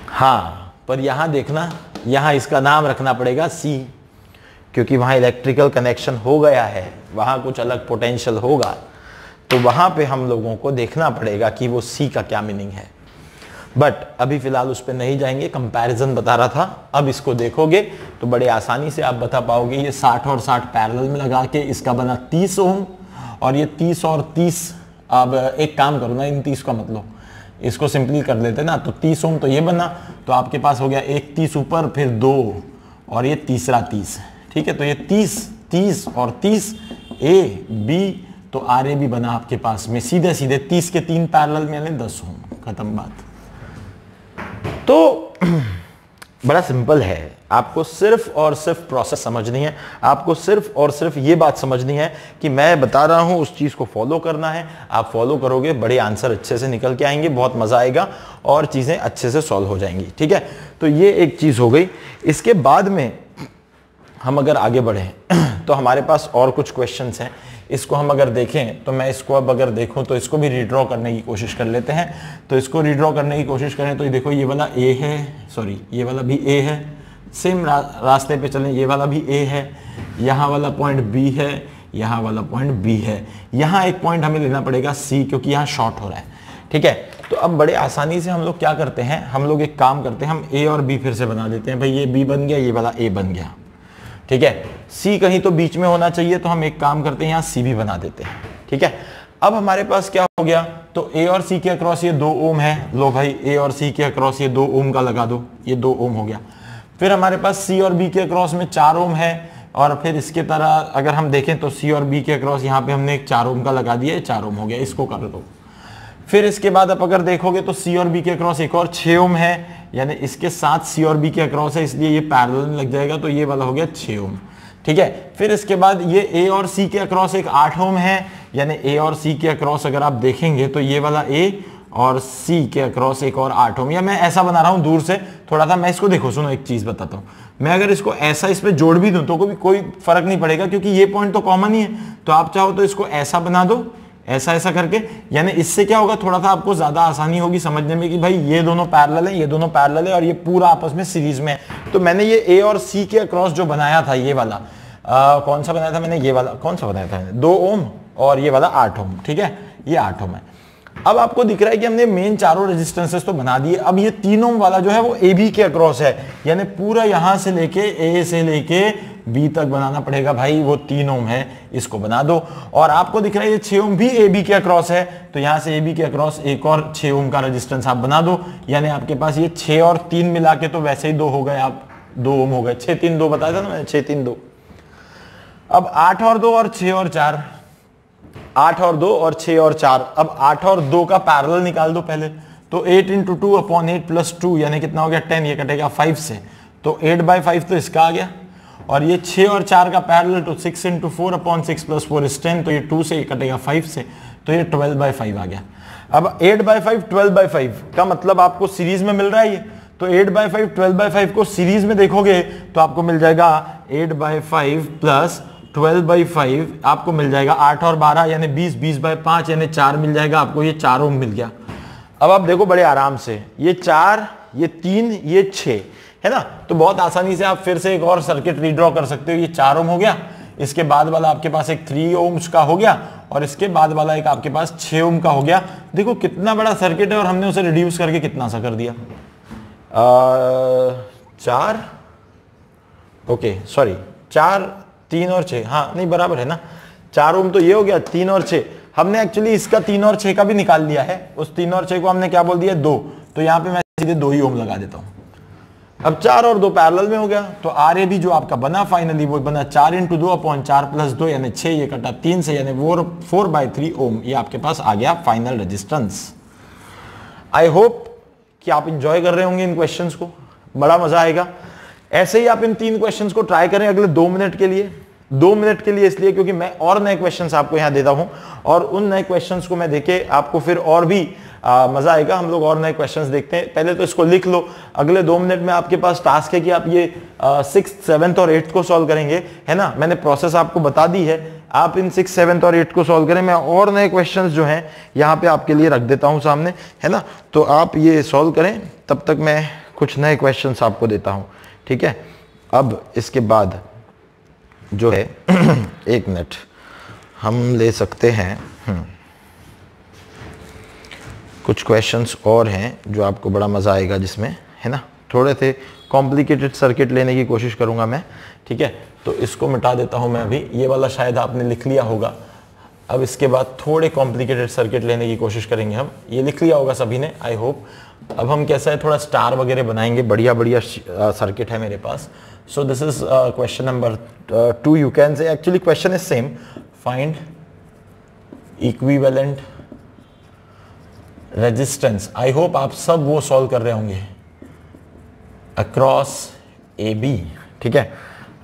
[SPEAKER 1] हाँ, पर यहां देखना, यहां इसका नाम रखना पड़ेगा सी, क्योंकि वहां इलेक्ट्रिकल कनेक्शन हो गया है, वहां कुछ अलग पोटेंशियल होगा, तो वहां पे हम लोगों को देखना पड़ेगा कि वो सी का क्या मीनिंग है। बट अभी फिलहाल उस पर नहीं जाएंगे, कंपैरिजन बता रहा था। अब इसको देखोगे तो बड़े आसानी से आप बता पाओगे। ये 60 और 60 पैरेलल में लगा के इसका बना 30 ओम, और ये 30 और 30, अब एक काम करो ना, इन 30 का मतलब इसको सिंपली कर लेते ना, तो 30 ओम तो ये बना, तो आपके पास हो गया एक 30 ऊपर, फिर 2 और ये तीसरा 30, ठीक है। तो ये 30 और 30 ए बी, तो आर ए भी बना आपके पास में, सीधे सीधे 30 के 3 पैरेलल में यानी 10 ओम, खत्म बात। तो बड़ा सिंपल है, आपको सिर्फ और सिर्फ प्रोसेस समझनी है, आपको सिर्फ और सिर्फ ये बात समझनी है कि मैं बता रहा हूं उस चीज को फॉलो करना है। आप फॉलो करोगे, बड़े आंसर अच्छे से निकल के आएंगे, बहुत मजा आएगा और चीजें अच्छे से सॉल्व हो जाएंगी, ठीक है। तो ये एक चीज हो गई। इसके बाद में हम अगर आगे बढ़े तो हमारे पास और कुछ क्वेश्चंस हैं। इसको हम अगर देखें तो मैं इसको अब अगर देखूं तो इसको भी रीड्रॉ करने की कोशिश कर लेते हैं। तो इसको रीड्रॉ करने की कोशिश करें तो ये देखो, ये वाला ए है, सॉरी ये वाला भी ए है, सेम रास्ते पे चलें, ये वाला भी ए है, यहाँ वाला पॉइंट बी है, यहाँ वाला पॉइंट बी है, यहाँ एक पॉइंट हमें लेना पड़ेगा सी, क्योंकि यहाँ शॉर्ट हो रहा है, ठीक है। तो अब बड़े आसानी से हम लोग क्या करते हैं, हम लोग एक काम करते हैं, हम ए और बी फिर से बना देते हैं। भाई ये बी बन गया, ये वाला ए बन गया। ठीक है। C कहीं तो बीच में होना चाहिए, तो हम एक काम करते हैं यहाँ C भी बना देते हैं, ठीक है। अब हमारे पास क्या हो गया, तो A और C के अक्रॉस ये 2 ओम है, लो भाई A और C के अक्रॉस ये 2 ओम का लगा दो, ये 2 ओम हो गया। फिर हमारे पास C और B के अक्रॉस में 4 ओम है, और फिर इसके तरह अगर हम देखें तो C और B के अक्रॉस यहाँ पे हमने एक 4 ओम का लगा दिया, 4 ओम हो गया, इसको कर दो। फिर इसके बाद आप अगर देखोगे तो C और B के अक्रॉस एक और 6 ओम है, यानी इसके साथ C और B के अक्रॉस है, इसलिए ये पैरेलल में लग जाएगा, तो ये वाला हो गया 6 ओम, ठीक है। फिर इसके बाद ये A और C के अक्रॉस एक 8 ओम है, यानी A और C के अक्रॉस अगर आप देखेंगे तो ये वाला A और C के अक्रॉस एक और 8 ओम, या मैं ऐसा बना रहा हूं दूर से थोड़ा सा, मैं इसको देखो, सुनो एक चीज बताता हूं, मैं अगर इसको ऐसा इस पे जोड़ भी दूं तो कोई फर्क नहीं पड़ेगा, क्योंकि ये पॉइंट तो कॉमन ही है। तो आप चाहो तो इसको ऐसा बना दो, ऐसा करके, यानी इससे क्या होगा, थोड़ा सा आपको ज्यादा आसानी होगी समझने में कि भाई ये दोनों पैरेलल है, ये दोनों पैरेलल है, और ये पूरा आपस में सीरीज में है। तो मैंने ये A और C के अक्रॉस जो बनाया था, ये वाला कौन सा बनाया था मैंने, ये वाला कौन सा बनाया था, 2 ओम, और ये वाला 8 ओम, ठीक है, ये 8 ओम है। अब आपको दिख रहा है कि हमने मेन चारों रेजिस्टेंसेस तो बना दिए, अब ये 3 ओम वाला जो है वो AB के अक्रॉस है, यानी पूरा यहां से लेके A से लेके B तक बनाना पड़ेगा भाई, वो 3 ओम है, इसको बना दो। और आपको दिख रहा है ये 6 ओम भी AB के अक्रॉस है, तो यहां से AB के अक्रॉस एक और 6 ओम का रेजिस्टेंस आप बना दो, यानी आपके पास ये 6 और 3 मिला के तो वैसे ही 2 हो गए, आप 2 ओम हो गए, 6 3 2 बताया था ना मैंने, 6 3 2। अब 8 और 2 और 6 और 4, 8 और 2 और 6 और 4, अब 8 और 2 का पैरेलल निकाल दो पहले, तो 8 × 2 / 8 + 2 यानी कितना हो गया 10, ये कटेगा 5 से, तो 8/5 तो इसका आ गया, और ये 6 और 4 का पैरेलल, तो 6 × 4 / 6 + 4 = 10, तो ये 2 से कटेगा 5 से, तो ये 12/5 आ गया। अब 8/5 12/5 का मतलब आपको सीरीज में मिल रहा है ये, तो 8/5 12/5 को सीरीज में देखोगे तो आपको मिल जाएगा 8/5 + 12/5, आपको मिल जाएगा 8 और 12 यानी 20, 20/5 यानी 4 मिल जाएगा आपको, ये 4 ओम मिल गया। अब आप देखो बड़े आराम से, ये 4, ये 3, ये 6 है ना, तो बहुत आसानी से आप फिर से एक और सर्किट रीड्रॉ कर सकते हो। ये 4 ओम हो गया, इसके बाद वाला आपके पास एक 3 ओम्स का हो गया, और इसके बाद वाला एक आपके पास 6 ओम का हो गया। देखो कितना बड़ा सर्किट है, और हमने उसे रिड्यूस करके कितना सा कर दिया, 4, ओके सॉरी 4 3 और 6, हाँ नहीं बराबर है ना, 4 ओम तो ये हो गया, 3 और 6 हमने एक्चुअली इसका 3 और 6 का भी निकाल लिया है, उस 3 और 6 को हमने क्या बोल दिया 2, तो यहाँ पे मैं सीधे 2 ही ओम लगा देता हूँ। अब 4 और 2 पैरेलल में हो गया, तो RA भी जो आपका बना फाइनली वो बना 4 × 2 / 4 + 2 यानी 6, ये कटा 3 से यानी 4/3 ओम, ये आपके पास आ गया फाइनल रेजिस्टेंस। आई होप कि आप इंजॉय कर रहे होंगे इन क्वेश्चंस को, बड़ा मजा आएगा। ऐसे ही आप इन 3 क्वेश्चंस को ट्राई करें अगले 2 मिनट के लिए, 2 मिनट के लिए इसलिए क्योंकि मैं और नए क्वेश्चंस आपको यहां देता हूं, और उन नए क्वेश्चंस को मैं देके आपको फिर और भी मजा आएगा। हम लोग और नए क्वेश्चंस देखते हैं, पहले तो इसको लिख लो। अगले 2 मिनट में आपके पास टास्क है कि आप ये 6th 7th और 8th को सॉल्व करेंगे, है ना, मैंने प्रोसेस आपको बता दी है, आप इन 6th 7th और 8th को सॉल्व करें। मैं और नए क्वेश्चंस जो हैं यहाँ पे आपके लिए रख देता हूँ सामने, है ना, तो आप ये सॉल्व करें, तब तक मैं कुछ नए क्वेश्चंस आपको देता हूँ, ठीक है। अब इसके बाद जो है 1 मिनट हम ले सकते हैं, कुछ क्वेश्चंस और हैं जो आपको बड़ा मज़ा आएगा जिसमें, है ना, थोड़े से कॉम्प्लिकेटेड सर्किट लेने की कोशिश करूंगा मैं, ठीक है। तो इसको मिटा देता हूं मैं अभी, ये वाला शायद आपने लिख लिया होगा। अब इसके बाद थोड़े कॉम्प्लिकेटेड सर्किट लेने की कोशिश करेंगे हम, ये लिख लिया होगा सभी ने आई होप। अब हम कैसा है थोड़ा स्टार वगैरह बनाएंगे, बढ़िया बढ़िया सर्किट है मेरे पास। So this is question number 2, you can say, actually question is same, find equivalent resistance. I hope आप सब वो सॉल्व कर रहे होंगे अक्रॉस AB, ठीक है।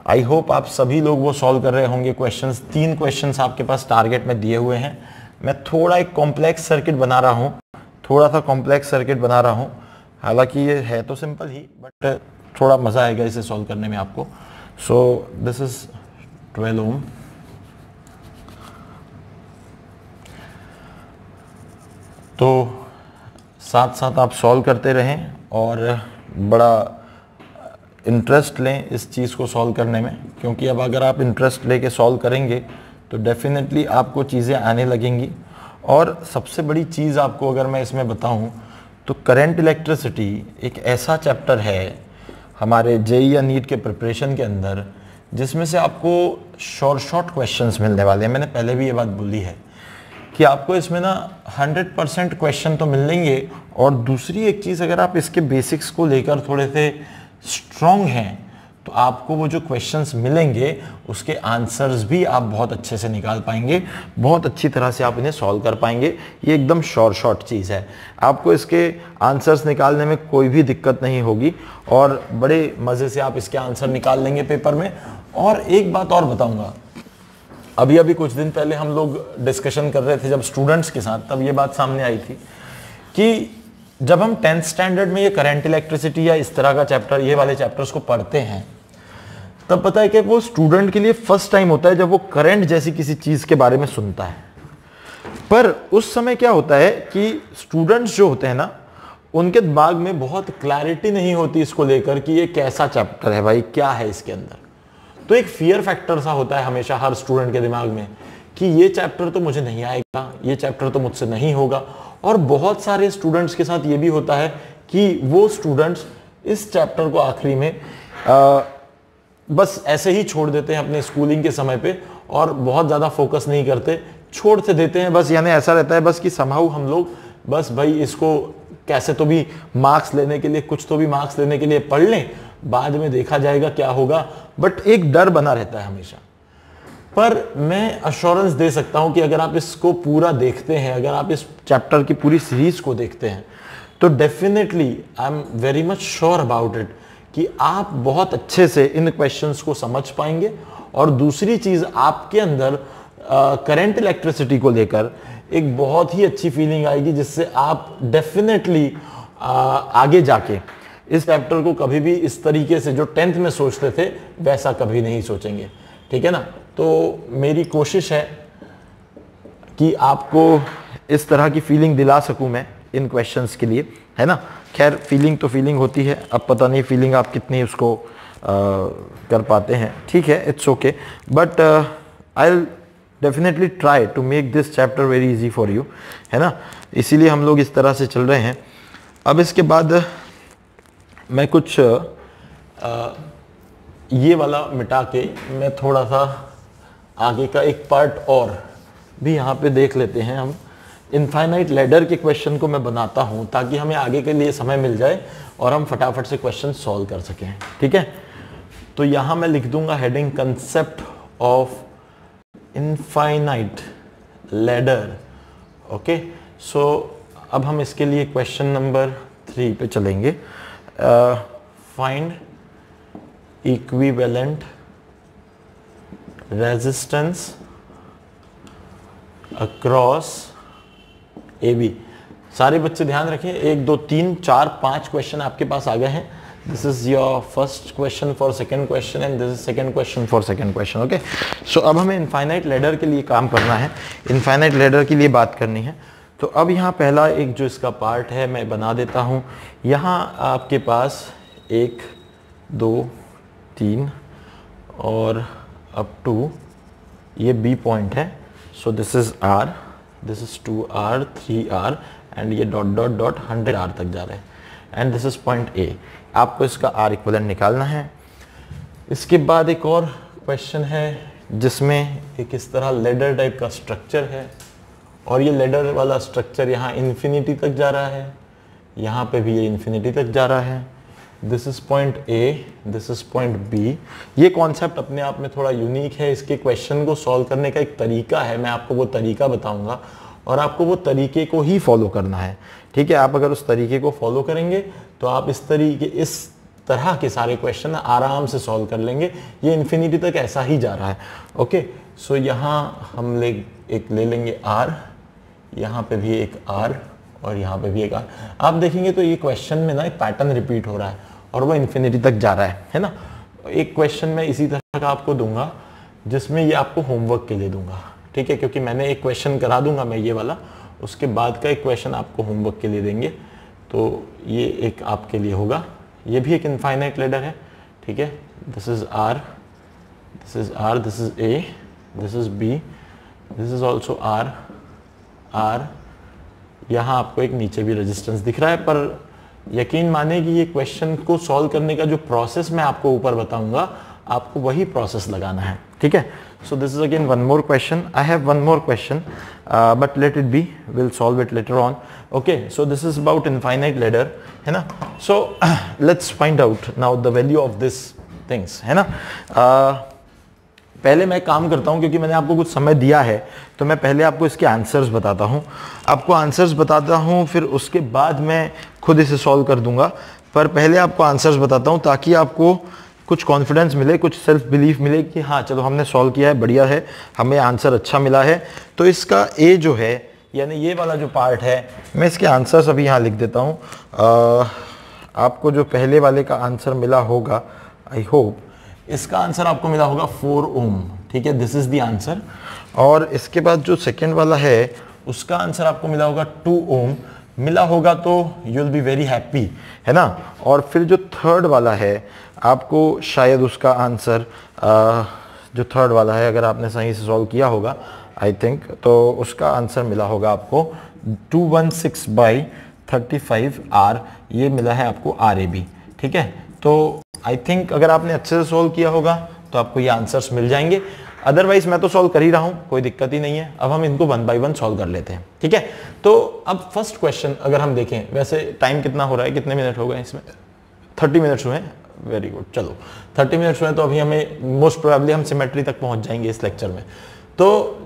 [SPEAKER 1] आई होप आप सभी लोग वो सॉल्व कर रहे होंगे क्वेश्चंस। 3 क्वेश्चंस आपके पास टारगेट में दिए हुए हैं। मैं थोड़ा एक कॉम्प्लेक्स सर्किट बना रहा हूँ, थोड़ा सा कॉम्प्लेक्स सर्किट बना रहा हूँ, हालांकि ये है तो सिंपल ही, बट थोड़ा मज़ा आएगा इसे सॉल्व करने में आपको। सो दिस इज 12 ओम, तो साथ साथ आप सॉल्व करते रहें और बड़ा इंटरेस्ट लें इस चीज़ को सॉल्व करने में, क्योंकि अब अगर आप इंटरेस्ट लेके सॉल्व करेंगे तो डेफिनेटली आपको चीज़ें आने लगेंगी। और सबसे बड़ी चीज़ आपको अगर मैं इसमें बताऊं तो करंट इलेक्ट्रिसिटी एक ऐसा चैप्टर है हमारे JEE या नीट के प्रिपरेशन के अंदर जिसमें से आपको शॉर्ट क्वेश्चंस मिलने वाले हैं। मैंने पहले भी ये बात बोली है कि आपको इसमें ना 100% क्वेश्चन तो मिलेंगे, और दूसरी एक चीज़, अगर आप इसके बेसिक्स को लेकर थोड़े से स्ट्रॉन्ग हैं तो आपको वो जो क्वेश्चंस मिलेंगे उसके आंसर्स भी आप बहुत अच्छे से निकाल पाएंगे, बहुत अच्छी तरह से आप इन्हें सॉल्व कर पाएंगे। ये एकदम शॉर्ट चीज़ है, आपको इसके आंसर्स निकालने में कोई भी दिक्कत नहीं होगी और बड़े मज़े से आप इसके आंसर निकाल लेंगे पेपर में। और एक बात और बताऊंगा, अभी कुछ दिन पहले हम लोग डिस्कशन कर रहे थे जब स्टूडेंट्स के साथ, तब ये बात सामने आई थी कि जब हम 10th स्टैंडर्ड में ये करंट इलेक्ट्रिसिटी या इस तरह का चैप्टर, ये वाले चैप्टर्स को पढ़ते हैं, तब पता है कि वो स्टूडेंट के लिए फर्स्ट टाइम होता है जब वो करंट जैसी किसी चीज के बारे में सुनता है। पर उस समय क्या होता है कि स्टूडेंट्स जो होते हैं ना, उनके दिमाग में बहुत क्लैरिटी नहीं होती इसको लेकर कि ये कैसा चैप्टर है भाई, क्या है इसके अंदर। तो एक फियर फैक्टर सा होता है हमेशा हर स्टूडेंट के दिमाग में कि ये चैप्टर तो मुझे नहीं आएगा, ये चैप्टर तो मुझसे नहीं होगा। और बहुत सारे स्टूडेंट्स के साथ ये भी होता है कि वो स्टूडेंट्स इस चैप्टर को आखिरी में बस ऐसे ही छोड़ देते हैं अपने स्कूलिंग के समय पे, और बहुत ज़्यादा फोकस नहीं करते, छोड़ से देते हैं बस। यानी ऐसा रहता है बस कि समहाउ हम लोग बस भाई इसको कैसे तो भी मार्क्स लेने के लिए, कुछ तो भी मार्क्स लेने के लिए पढ़ लें, बाद में देखा जाएगा क्या होगा। बट एक डर बना रहता है हमेशा। पर मैं अश्योरेंस दे सकता हूं कि अगर आप इसको पूरा देखते हैं, अगर आप इस चैप्टर की पूरी सीरीज को देखते हैं, तो definitely I am very much sure about it कि आप बहुत अच्छे से इन क्वेश्चंस को समझ पाएंगे। और दूसरी चीज, आपके अंदर करंट इलेक्ट्रिसिटी को लेकर एक बहुत ही अच्छी फीलिंग आएगी, जिससे आप डेफिनेटली आगे जाके इस चैप्टर को कभी भी इस तरीके से जो 10th में सोचते थे वैसा कभी नहीं सोचेंगे। ठीक है ना। तो मेरी कोशिश है कि आपको इस तरह की फीलिंग दिला सकूं मैं इन क्वेश्चंस के लिए, है ना। खैर फीलिंग तो फीलिंग होती है, अब पता नहीं फीलिंग आप कितनी उसको कर पाते हैं, ठीक है, it's okay. But I will definitely try to make this chapter very easy for you, है ना। इसीलिए हम लोग इस तरह से चल रहे हैं। अब इसके बाद मैं कुछ ये वाला मिटा के मैं थोड़ा सा आगे का एक पार्ट और भी यहाँ पे देख लेते हैं। हम इनफाइनाइट लैडर के क्वेश्चन को मैं बनाता हूँ ताकि हमें आगे के लिए समय मिल जाए और हम फटाफट से क्वेश्चन सॉल्व कर सकें, ठीक है। तो यहाँ मैं लिख दूंगा heading concept of infinite ladder. Okay, so अब हम इसके लिए क्वेश्चन नंबर 3 पे चलेंगे। Find equivalent resistance across A B. सारे बच्चे ध्यान रखें, 1 2 3 4 5 क्वेश्चन आपके पास आ गए हैं। This is your first question for second question and this is second question for second question. Okay, so अब हमें इनफाइनाइट लैडर के लिए काम करना है, इनफाइनाइट लैडर के लिए बात करनी है। तो अब यहाँ पहला एक जो इसका पार्ट है मैं बना देता हूँ। यहाँ आपके पास 1 2 3 और अप टू ये बी पॉइंट है। So this is r, this is 2r 3r and ये डॉट डॉट डॉट 100r तक जा रहे हैं and this is point A. आपको इसका आर इक्विवेलेंट निकालना है। इसके बाद एक और क्वेश्चन है जिसमें एक इस तरह लेडर टाइप का स्ट्रक्चर है और ये लेडर वाला स्ट्रक्चर यहाँ इन्फिनिटी तक जा रहा है, यहाँ पे भी ये इन्फिनिटी तक जा रहा है। This is point A, this is point B. ये कॉन्सेप्ट अपने आप में थोड़ा यूनिक है, इसके क्वेश्चन को सॉल्व करने का एक तरीका है, मैं आपको वो तरीका बताऊंगा और आपको वो तरीके को ही फॉलो करना है, ठीक है। आप अगर उस तरीके को फॉलो करेंगे तो आप इस तरह के सारे क्वेश्चन आराम से सॉल्व कर लेंगे। ये इन्फिनिटी तक ऐसा ही जा रहा है। ओके, सो यहाँ हम ले लेंगे आर, यहाँ पे भी एक आर और यहाँ पे भी एक आर। आप देखेंगे तो ये क्वेश्चन में ना एक पैटर्न रिपीट हो रहा है और वो इन्फिनिटी तक जा रहा है ना। एक क्वेश्चन मैं इसी तरह का आपको दूंगा जिसमें ये आपको होमवर्क के लिए दूंगा, ठीक है, क्योंकि मैंने एक क्वेश्चन करा दूंगा मैं ये वाला, उसके बाद का एक क्वेश्चन आपको होमवर्क के लिए देंगे। तो ये एक आपके लिए होगा, ये भी एक इनफाइनाइट लैडर है, ठीक है। This is r, this is r, this is A, this is B, this is also r r. यहाँ आपको एक नीचे भी रेजिस्टेंस दिख रहा है, पर यकीन माने कि ये क्वेश्चन को सॉल्व करने का जो प्रोसेस मैं आपको ऊपर बताऊंगा आपको वही प्रोसेस लगाना है, ठीक है। So this is again one more question, I have one more question but let it be, will solve it later on. Okay, so this is about infinite ladder, है ना। So let's find out now the value of this things, है ना। पहले मैं काम करता हूं, क्योंकि मैंने आपको कुछ समय दिया है, तो मैं पहले आपको इसके आंसर्स बताता हूं, फिर उसके बाद मैं खुद इसे सॉल्व कर दूंगा। पर पहले आपको आंसर्स बताता हूं ताकि आपको कुछ कॉन्फिडेंस मिले, कुछ सेल्फ बिलीफ मिले कि हाँ चलो हमने सॉल्व किया है, बढ़िया है, हमें आंसर अच्छा मिला है। तो इसका ए जो है, यानी ये वाला जो पार्ट है, मैं इसके आंसर्स अभी यहाँ लिख देता हूँ। आपको जो पहले वाले का आंसर मिला होगा, आई होप इसका आंसर आपको मिला होगा 4 ओम, ठीक है, दिस इज द आंसर। और इसके बाद जो सेकेंड वाला है उसका आंसर आपको मिला होगा 2 ओम, मिला होगा तो you will be very happy, है ना। और फिर जो थर्ड वाला है आपको शायद उसका आंसर जो थर्ड वाला है, अगर आपने सही से सॉल्व किया होगा आई थिंक, तो उसका आंसर मिला होगा आपको 216/35R, ये मिला है आपको RAB, ठीक है। तो आई थिंक अगर आपने अच्छे से सॉल्व किया होगा तो आपको ये आंसर्स मिल जाएंगे, अदरवाइज मैं तो सॉल्व कर ही रहा हूं, कोई दिक्कत ही नहीं है। अब हम इनको 1 बाय 1 सॉल्व कर लेते हैं, ठीक है। तो अब फर्स्ट क्वेश्चन अगर हम देखें, वैसे टाइम कितना हो रहा है, कितने मिनट हो गए इसमें, 30 मिनट्स हुए हैं, वेरी गुड, चलो 30 मिनट्स हुए तो अभी हमें मोस्ट प्रोबेबली हम सिमेट्री तक पहुंच जाएंगे इस लेक्चर में। तो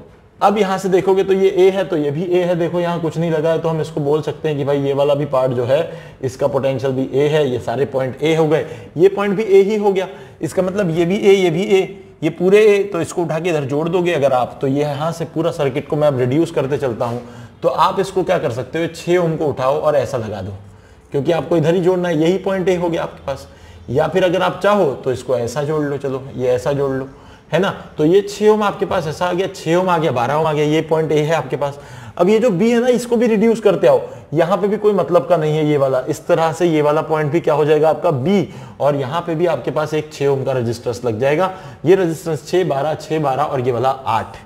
[SPEAKER 1] अब यहां से देखोगे तो ये ए है, तो ये भी ए है, देखो यहाँ कुछ नहीं लगा है, तो हम इसको बोल सकते हैं कि भाई ये वाला भी पार्ट जो है इसका पोटेंशियल भी ए है, ये सारे पॉइंट ए हो गए, ये पॉइंट भी ए ही हो गया, इसका मतलब ये भी ए, ये भी ए, ये पूरे ए, तो इसको उठा के इधर जोड़ दोगे अगर आप, तो ये यहाँ से पूरा सर्किट को मैं अब रिड्यूस करते चलता हूँ, तो आप इसको क्या कर सकते हो, 6 ओम को उठाओ और ऐसा लगा दो, क्योंकि आपको इधर ही जोड़ना है, यही पॉइंट ए हो गया आपके पास। या फिर अगर आप चाहो तो इसको ऐसा जोड़ लो, चलो ये ऐसा जोड़ लो, है ना। तो ये 6 ओम आपके पास ऐसा आ गया, 6 ओम आ गया, 12 ओम आ गया, ये पॉइंट ए है आपके पास। अब ये जो बी है ना, इसको भी रिड्यूस करते आओ, यहाँ पे भी कोई मतलब का नहीं है ये वाला, इस तरह से ये वाला पॉइंट भी क्या हो जाएगा आपका बी, और यहाँ पे भी आपके पास एक 6 ओम का रेजिस्टेंस लग जाएगा, ये रेजिस्टेंस 6, 12, 6, 12 और ये वाला 8।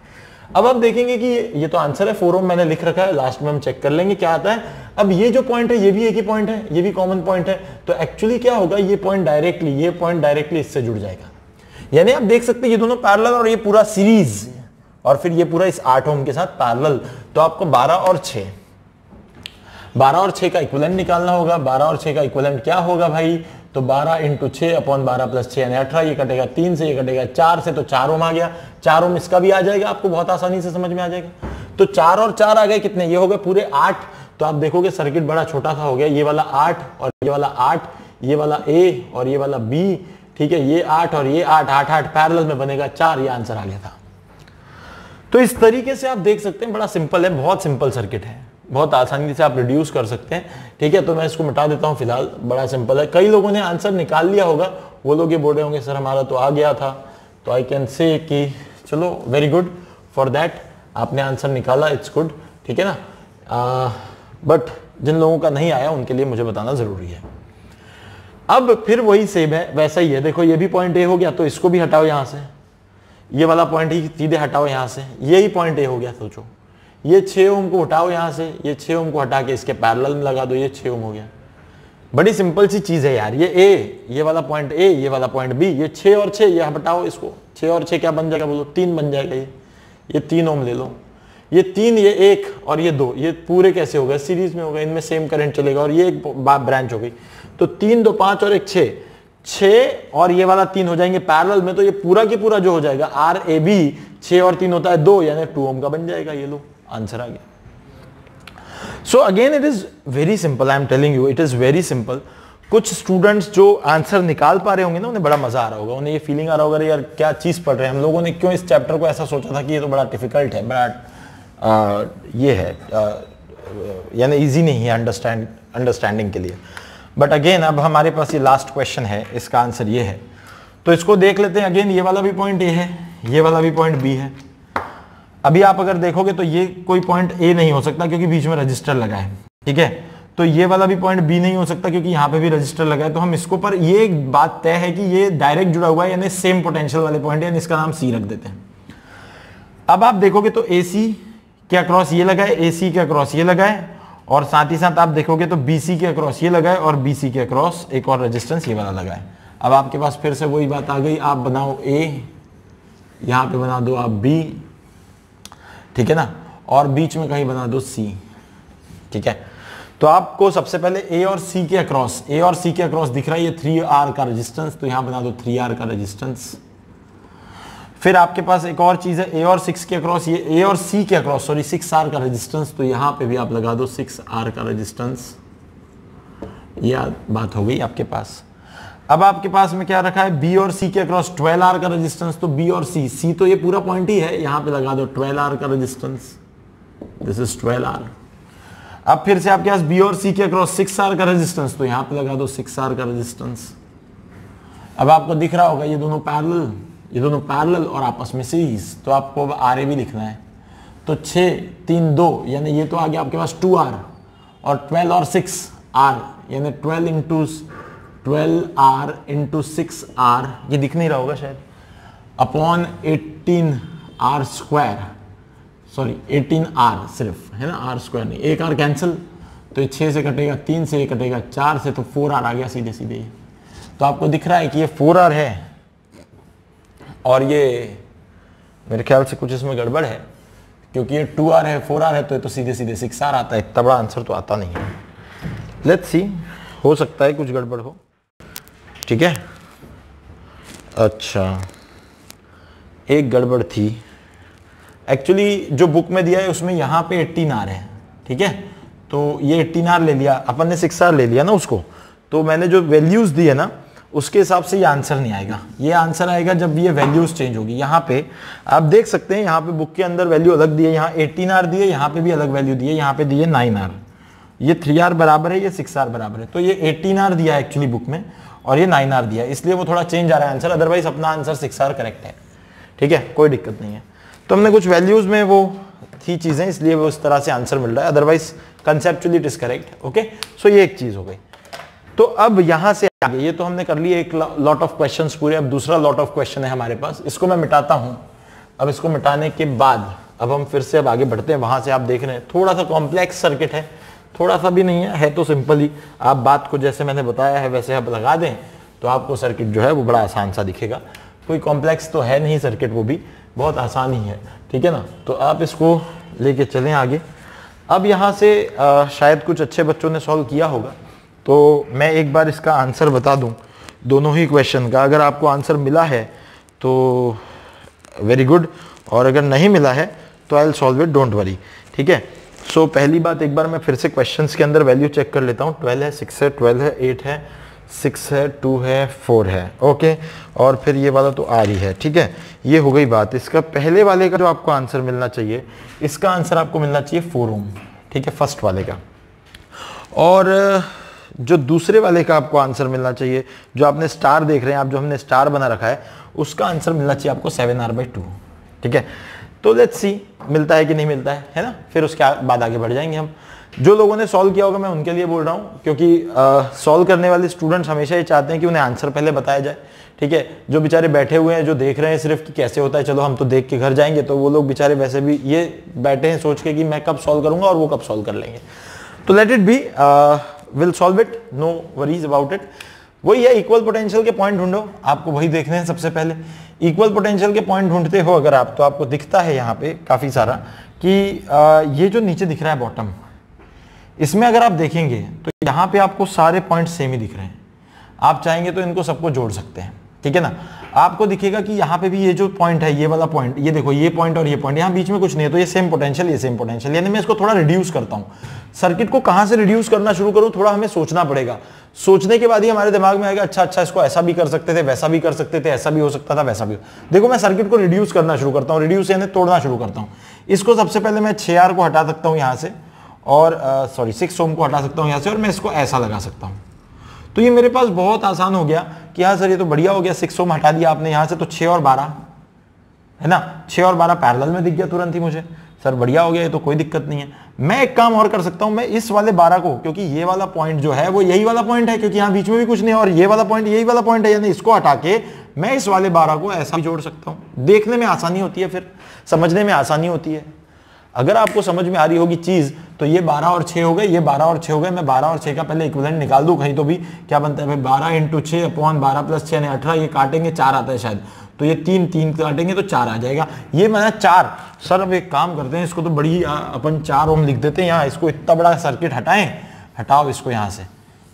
[SPEAKER 1] अब आप देखेंगे कि ये तो आंसर है, 4 ओम मैंने लिख रखा है, लास्ट में हम चेक कर लेंगे क्या आता है। अब ये जो पॉइंट है ये भी एक ही पॉइंट है, ये भी कॉमन पॉइंट है, तो एक्चुअली क्या होगा, ये पॉइंट डायरेक्टली इससे जुड़ जाएगा, यानी आप देख सकते हैं ये दोनों पैरेलल और ये पूरा सीरीज, और फिर ये पूरा इस 8 ओम के साथ पैरेलल। तो आपको 12 और 6 का इक्विवेलेंट निकालना होगा। 12 और 6 का इक्विवेलेंट क्या होगा भाई, तो 12 × 6 अपॉन 12 + 6 यानी 18, ये कटेगा 3 से, ये कटेगा 4 से, तो 4 ओम आ गया, 4 ओम इसका भी आ जाएगा, आपको बहुत आसानी से समझ में आ जाएगा। तो 4 और 4 आ गए कितने, ये हो गए पूरे 8। तो आप देखोगे सर्किट बड़ा छोटा सा हो गया, ये वाला 8 और ये वाला 8, ये वाला ए और ये वाला बी, ठीक है, ये 8 और ये 8, 8 8 पैरेलल में बनेगा 4, ये आंसर आ गया था। तो इस तरीके से आप देख सकते हैं, बड़ा सिंपल है, बहुत सिंपल सर्किट है, बहुत आसानी से आप रिड्यूस कर सकते हैं, ठीक है। तो मैं इसको मिटा देता हूं फिलहाल, बड़ा सिंपल है। कई लोगों ने आंसर निकाल लिया होगा, वो लोग ये बोल रहे होंगे सर हमारा तो आ गया था, तो आई कैन से कि चलो वेरी गुड फॉर दैट, आपने आंसर निकाला, इट्स गुड, ठीक है ना। बट जिन लोगों का नहीं आया उनके लिए मुझे बताना जरूरी है। अब फिर वही सेम है, वैसा ही है, देखो ये भी पॉइंट ए हो गया, तो इसको भी हटाओ यहां से, ये वाला पॉइंट ही सीधे हटाओ यहां से, यही पॉइंट ए हो गया, सोचो ये 6 ओम को हटाओ यहां से, ये 6 ओम को हटा के इसके पैरेलल में लगा दो, ये 6 ओम हो गया। बड़ी सिंपल सी चीज है यार, ये ए, ये वाला पॉइंट ए, ये वाला पॉइंट बी, ये 6 और 6 ये हटाओ इसको, 6 और 6 क्या बन जाएगा बोलो, 3 बन जाएगा। ये 3 ओम ले लो, ये 3, ये 1 और ये 2, ये पूरे कैसे हो गए, सीरीज में हो गए, इनमें सेम करंट चलेगा, और ये एक ब्रांच हो गई, तो 3 2 5 और 1 6 और ये वाला 3 हो जाएंगे पैरेलल में, तो ये पूरा की पूरा जो हो जाएगा RAB 6 और 3 होता है 2, यानी 2 ओम का बन जाएगा। ये लो आंसर आ गया। So again it is very simple, I am telling you it is very simple. कुछ स्टूडेंट्स जो आंसर निकाल पा रहे होंगे ना, उन्हें बड़ा मजा आ रहा होगा, उन्हें ये फीलिंग आ रहा होगा यार क्या चीज पढ़ रहे हैं हम लोगों ने, क्यों इस चैप्टर को ऐसा सोचा था कि ये तो बड़ा डिफिकल्ट है, बड़ा ये है, यानी इजी नहीं है अंडरस्टैंडिंग के लिए। बट अगेन अब हमारे पास ये लास्ट क्वेश्चन है, इसका आंसर ये है, तो इसको देख लेते हैं। अगेन ये वाला भी पॉइंट ए है, ये वाला भी पॉइंट बी है। अभी आप अगर देखोगे तो ये कोई पॉइंट ए नहीं हो सकता क्योंकि बीच में रजिस्टर लगा है, ठीक है। तो ये वाला भी पॉइंट बी नहीं हो सकता क्योंकि यहाँ पे भी रजिस्टर लगा है, तो हम इसको पर ये एक बात तय है कि ये डायरेक्ट जुड़ा हुआ है, यानी सेम पोटेंशियल वाले पॉइंट है, इसका नाम सी रख देते हैं। अब आप देखोगे तो ए सी के अक्रॉस ये लगा है, ए सी के अक्रॉस ये लगा है, और साथ ही साथ आप देखोगे तो BC के अक्रॉस ये लगा है, और BC के अक्रॉस एक और रेजिस्टेंस ये वाला लगा है। अब आपके पास फिर से वही बात आ गई, आप बनाओ A, यहां पे बना दो आप B, ठीक है ना, और बीच में कहीं बना दो C, ठीक है। तो आपको सबसे पहले A और C के अक्रॉस दिख रहा है ये 3R का रेजिस्टेंस, तो यहां बना दो 3R का रेजिस्टेंस। फिर आपके पास एक और चीज है A और 6 के अक्रॉस, ये A और C के अक्रॉस सॉरी 6R का रेजिस्टेंस, तो यहां पे भी आप लगा दो 6R का रेजिस्टेंस। यह बात हो गई आपके पास। अब आपके पास में क्या रखा है, B और C के अक्रॉस 12R का रेजिस्टेंस, तो B और C तो ये पूरा पॉइंट ही है, यहां पे लगा दो 12R का रेजिस्टेंस, दिस इज 12R। अब फिर से आपके पास B और C के अक्रॉस 6R का रेजिस्टेंस, तो यहां पे लगा दो 6R का रेजिस्टेंस। अब आपको दिख रहा होगा ये दोनों पैरेलल और आपस में सीरीज, तो आपको अब RA भी लिखना है। तो 6 3 2 यानी ये तो आ गया आपके पास 2R, और 12 और 6R यानी 12R इंटू 6R, ये दिख नहीं रहा होगा शायद, upon 18R square, sorry 18R सिर्फ है ना, R स्क्वायर नहीं, एक R कैंसिल, तो ये 6 से कटेगा 3 से, ये कटेगा 4 से, तो 4R आ गया सीधे सीधे। तो आपको दिख रहा है कि ये 4R है, और ये मेरे ख्याल से कुछ इसमें गड़बड़ है, क्योंकि ये 2R है 4R है, तो ये तो सीधे सीधे 6R आता है, इतना बड़ा आंसर तो आता नहीं है। लेट्स सी, हो सकता है कुछ गड़बड़ हो, ठीक है। अच्छा, एक गड़बड़ थी एक्चुअली, जो बुक में दिया है उसमें यहाँ पे 18R है, ठीक है, तो ये 18R ले लिया अपन ने, 6R ले लिया ना उसको, तो मैंने जो वैल्यूज दी है ना उसके हिसाब से ये आंसर नहीं आएगा, ये आंसर आएगा जब ये वैल्यूज चेंज होगी। यहाँ पे आप देख सकते हैं, यहाँ पे बुक के अंदर वैल्यू अलग दी है, यहाँ 18R दी है, यहाँ पे भी अलग वैल्यू दी है, यहाँ पे दी है 9R, ये 3R बराबर है, ये 6R बराबर है, तो ये 18R दिया है एक्चुअली बुक में, और ये 9R दिया है, इसलिए वो थोड़ा चेंज आ रहा है आंसर, अदरवाइज अपना आंसर 6R करेक्ट है, ठीक है, कोई दिक्कत नहीं है। तो हमने कुछ वैल्यूज में वो थी चीजें, इसलिए वो उस तरह से आंसर मिल रहा है, otherwise conceptually it is correct, okay. So ये एक चीज हो गई। तो अब यहां से आगे ये तो हमने कर लिया एक लॉट ऑफ क्वेश्चंस पूरे, अब दूसरा लॉट ऑफ क्वेश्चन है हमारे पास, इसको मैं मिटाता हूं। अब इसको मिटाने के बाद अब हम फिर से अब आगे बढ़ते हैं, वहां से आप देख रहे हैं थोड़ा सा कॉम्प्लेक्स सर्किट है, थोड़ा सा भी नहीं है तो सिंपल ही, आप बात को जैसे मैंने बताया है वैसे आप लगा दें तो आपको सर्किट जो है वो बड़ा आसान सा दिखेगा, कोई कॉम्प्लेक्स तो है नहीं सर्किट, वो भी बहुत आसान ही है, ठीक है ना। तो आप इसको लेके चलें आगे। अब यहाँ से शायद कुछ अच्छे बच्चों ने सॉल्व किया होगा, तो मैं एक बार इसका आंसर बता दूं दोनों ही क्वेश्चन का। अगर आपको आंसर मिला है तो वेरी गुड, और अगर नहीं मिला है तो I will solve it, don't worry, ठीक है। सो पहली बात, एक बार मैं फिर से क्वेश्चंस के अंदर वैल्यू चेक कर लेता हूँ। 12 है, 6 है, 12 है, 8 है, 6 है, 2 है, 4 है, ओके, और फिर ये वाला तो आ रही है, ठीक है। ये हो गई बात। इसका पहले वाले का जो आपको आंसर मिलना चाहिए, इसका आंसर आपको मिलना चाहिए 4 ओम, ठीक है, फर्स्ट वाले का। और जो दूसरे वाले का आपको आंसर मिलना चाहिए, जो आपने स्टार देख रहे हैं आप, जो हमने स्टार बना रखा है, उसका आंसर मिलना चाहिए आपको 7R/2, ठीक है। तो लेट्स सी मिलता है कि नहीं मिलता है ना, फिर उसके बाद आगे बढ़ जाएंगे हम। जो लोगों ने सॉल्व किया होगा मैं उनके लिए बोल रहा हूँ, क्योंकि सॉल्व करने वाले स्टूडेंट्स हमेशा ये चाहते हैं कि उन्हें आंसर पहले बताया जाए, ठीक है। जो बेचारे बैठे हुए हैं, जो देख रहे हैं सिर्फ कि कैसे होता है, चलो हम तो देख के घर जाएंगे, तो वो लोग बेचारे वैसे भी ये बैठे हैं सोच के कि मैं कब सॉल्व करूंगा और वो कब सॉल्व कर लेंगे। तो let it be, will solve it, no worries about it. वही है, इक्वल पोटेंशियल के पॉइंट ढूंढो, आपको वही देखने हैं सबसे पहले। इक्वल पोटेंशियल के पॉइंट ढूंढते हो अगर आप, तो आपको दिखता है यहाँ पे काफी सारा कि ये जो नीचे दिख रहा है बॉटम, इसमें अगर आप देखेंगे तो यहाँ पे आपको सारे पॉइंट सेम ही दिख रहे हैं। आप चाहेंगे तो इनको सबको जोड़ सकते हैं, ठीक है ना। आपको दिखेगा कि यहाँ पे भी ये जो पॉइंट है, ये वाला पॉइंट, ये देखो ये पॉइंट और ये पॉइंट, यहाँ बीच में कुछ नहीं है, तो ये सेम पोटेंशियल, ये सेम पोटेंशियल, यानी मैं इसको थोड़ा रिड्यूस करता हूँ। सर्किट को कहाँ से रिड्यूस करना शुरू करूँ, थोड़ा हमें सोचना पड़ेगा। सोचने के बाद ही हमारे दिमाग में आएगा अच्छा इसको ऐसा भी कर सकते थे, वैसा भी कर सकते थे, ऐसा भी हो सकता था, वैसा भी। देखो मैं सर्किट को रिड्यूस करना शुरू करता हूँ, रिड्यूस यानी तोड़ना शुरू करता हूँ। इसको सबसे पहले मैं 6R को हटा सकता हूँ यहाँ से, और 6 ओम को हटा सकता हूँ यहाँ से, और मैं इसको ऐसा लगा सकता हूँ। तो ये मेरे पास बहुत आसान हो गया कि हाँ सर ये तो बढ़िया हो गया, 6 ओम हटा दिया आपने यहाँ से, तो 6 और 12 है ना, 6 और 12 पैरेलल में दिख गया तुरंत ही मुझे, सर बढ़िया हो गया, ये तो कोई दिक्कत नहीं है। मैं एक काम और कर सकता हूं, मैं इस वाले 12 को, क्योंकि ये वाला पॉइंट जो है वो यही वाला पॉइंट है, क्योंकि यहाँ बीच में भी कुछ नहीं है, और ये वाला पॉइंट यही वाला पॉइंट है, यानी इसको हटा के मैं इस वाले 12 को ऐसा भी जोड़ सकता हूं। देखने में आसानी होती है, फिर समझने में आसानी होती है। अगर आपको समझ में आ रही होगी चीज, तो ये 12 और 6 हो गए, ये 12 और 6 हो गए। मैं 12 और 6 का पहले इक्विवेलेंट निकाल दूं कहीं तो भी, क्या बनता है भाई 12 इंटू 6 अपॉन 12 प्लस 6 यानी 18, ये काटेंगे 4 आता है शायद, तो ये 3 काटेंगे तो 4 आ जाएगा, ये माना 4। सर अब एक काम करते हैं, इसको तो बड़ी अपन 4 ओम लिख देते हैं यहाँ, इसको इतना बड़ा सर्किट हटाएं, हटाओ इसको यहाँ से,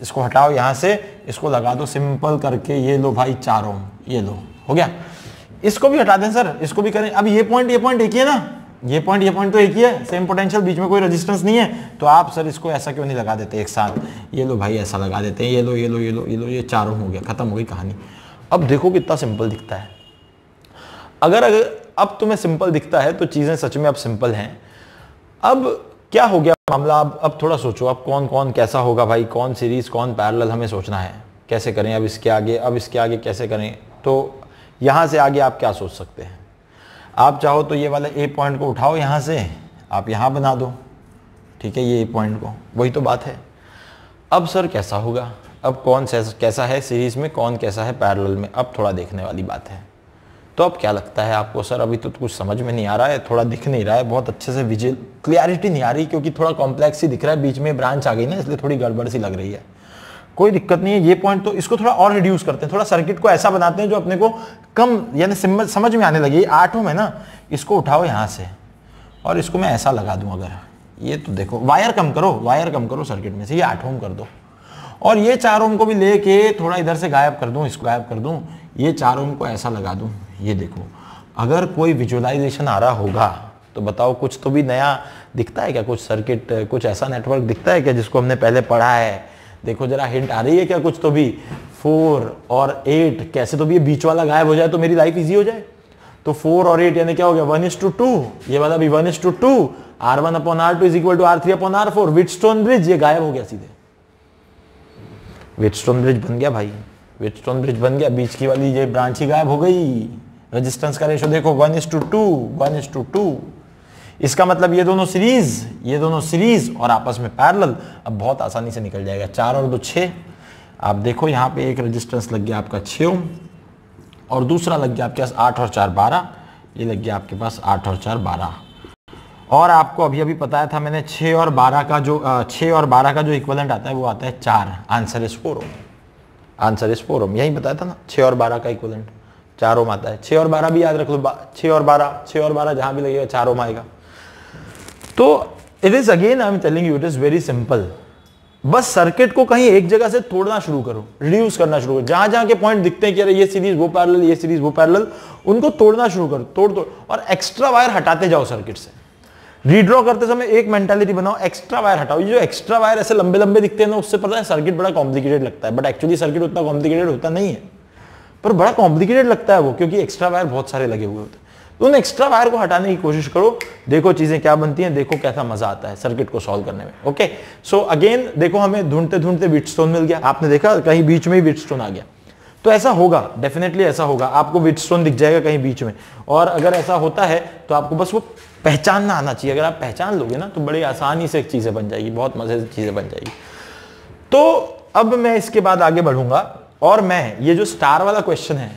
[SPEAKER 1] इसको हटाओ यहाँ से, इसको लगा दो सिंपल करके, ये लो भाई 4 ओम, ये लो हो गया। इसको भी हटा दें सर, इसको भी करें। अब ये पॉइंट एक ही है ना, ये पॉइंट तो एक ही है, सेम पोटेंशियल, बीच में कोई रेजिस्टेंस नहीं है, तो आप सर इसको ऐसा क्यों नहीं लगा देते एक साथ, ये लो भाई ऐसा लगा देते हैं, ये लो ये लो ये लो ये लो, ये 4 ओम हो गया, खत्म हो गई कहानी। अब देखो कितना सिंपल दिखता है। अगर अब तुम्हें सिंपल दिखता है तो चीजें सच में अब सिंपल हैं। अब क्या हो गया मामला, अब थोड़ा सोचो, अब कौन कौन कैसा होगा भाई, कौन सीरीज कौन पैरेलल, हमें सोचना है कैसे करें। अब इसके आगे कैसे करें, तो यहां से आगे आप क्या सोच सकते हैं। आप चाहो तो ये वाले ए पॉइंट को उठाओ, यहां से आप यहां बना दो, ठीक है, ये ए पॉइंट को, वही तो बात है। अब सर कैसा होगा, अब कौन कैसा है सीरीज में, कौन कैसा है पैरेलल में, अब थोड़ा देखने वाली बात है। तो अब क्या लगता है आपको सर, अभी तो कुछ समझ में नहीं आ रहा है, थोड़ा दिख नहीं रहा है, बहुत अच्छे से विजुअल क्लियरिटी नहीं आ रही, क्योंकि थोड़ा कॉम्प्लेक्स ही दिख रहा है, बीच में ब्रांच आ गई ना, इसलिए थोड़ी गड़बड़ सी लग रही है। कोई दिक्कत नहीं है, ये पॉइंट तो इसको थोड़ा और रिड्यूस करते हैं, थोड़ा सर्किट को ऐसा बनाते हैं जो अपने को कम यानी समझ में आने लगे। 8 ओम है ना, इसको उठाओ यहाँ से और इसको मैं ऐसा लगा दूं, अगर ये तो देखो वायर कम करो सर्किट में से, ये 8 ओम कर दो, और ये 4 ओम को भी लेके थोड़ा इधर से गायब कर दूं, इसको गायब कर दूं, ये 4 ओम को ऐसा लगा दूं। ये देखो, अगर कोई विजुअलाइजेशन आ रहा होगा तो बताओ, कुछ तो भी नया दिखता है क्या, कुछ सर्किट, कुछ ऐसा नेटवर्क दिखता है क्या जिसको हमने पहले पढ़ा है। देखो जरा हिंट आ रही है क्या कुछ तो भी। 4 और 8 कैसे तो भी ये बीच वाला गायब हो जाए तो मेरी लाइफ इजी हो जाए। तो 4 और 8 यानी क्या हो गया, 1:2, ये वाला भी 1:2, R1/R2 is equal to R3/R4, Wheatstone bridge, ये गायब हो गया सीधे, व्हीटस्टोन ब्रिज बन गया भाई, व्हीटस्टोन ब्रिज बन गया, बीच की वाली ये ब्रांच ही गायब हो गई। रेजिस्टेंस का रेशो देखो 1:2, इसका मतलब ये दोनों सीरीज और आपस में पैरेलल, अब बहुत आसानी से निकल जाएगा। 4 और 2 6, आप देखो यहाँ पे एक रेजिस्टेंस लग गया आपका 6 ओम, और दूसरा लग गया आपके पास 8 और 4 12, ये लग गया आपके पास 8 और 4 12। और आपको अभी बताया था मैंने 6 और 12 का जो इक्विवेलेंट आता है वो आता है 4, answer is 4 ohm, answer is 4 ohm, यही बताया था ना, 6 और 12 का इक्विवेलेंट 4 ओम आता है। 6 और 12 भी याद रख लो, 6 और 12 जहां भी लगेगा 4 ओम आएगा। तो it is again I am telling you, it is very simple. बस सर्किट को कहीं एक जगह से तोड़ना शुरू करो, रिड्यूस करना शुरू करो, जहां जहां के पॉइंट दिखते हैं कि अरे ये सीरीज वो पैरेलल, ये सीरीज वो पैरेलल, उनको तोड़ना शुरू करो, तोड़ और एक्स्ट्रा वायर हटाते जाओ सर्किट से। रीड्रॉ करते समय एक मेंटालिटी बनाओ, एक्स्ट्रा वायर हटाओ। ये जो एक्स्ट्रा वायर ऐसे लंबे लंबे दिखते हैं ना, उससे पता है सर्किट बड़ा कॉम्प्लिकेटेड लगता है, बट एक्चुअली सर्किट उतना कॉम्प्लिकेटेड होता नहीं है, पर बड़ा कॉम्प्लिकेटेड लगता है वो, क्योंकि एक्स्ट्रा वायर बहुत सारे लगे हुए होते हैं। तो उन एक्स्ट्रा वायर को हटाने की कोशिश करो, देखो चीजें क्या बनती हैं, देखो कैसा मजा आता है सर्किट को सॉल्व करने में। ओके, सो अगेन देखो, हमें ढूंढते ढूंढते व्हीटस्टोन मिल गया, आपने देखा कहीं बीच में ही व्हीटस्टोन आ गया। तो ऐसा होगा, डेफिनेटली ऐसा होगा, आपको व्हीटस्टोन दिख जाएगा कहीं बीच में, और अगर ऐसा होता है तो आपको बस वो पहचानना आना चाहिए। अगर आप पहचान लोगे ना तो बड़ी आसानी से चीजें बन जाएगी, बहुत मजे से चीजें बन जाएगी। तो अब मैं इसके बाद आगे बढ़ूंगा, और मैं ये जो स्टार वाला क्वेश्चन है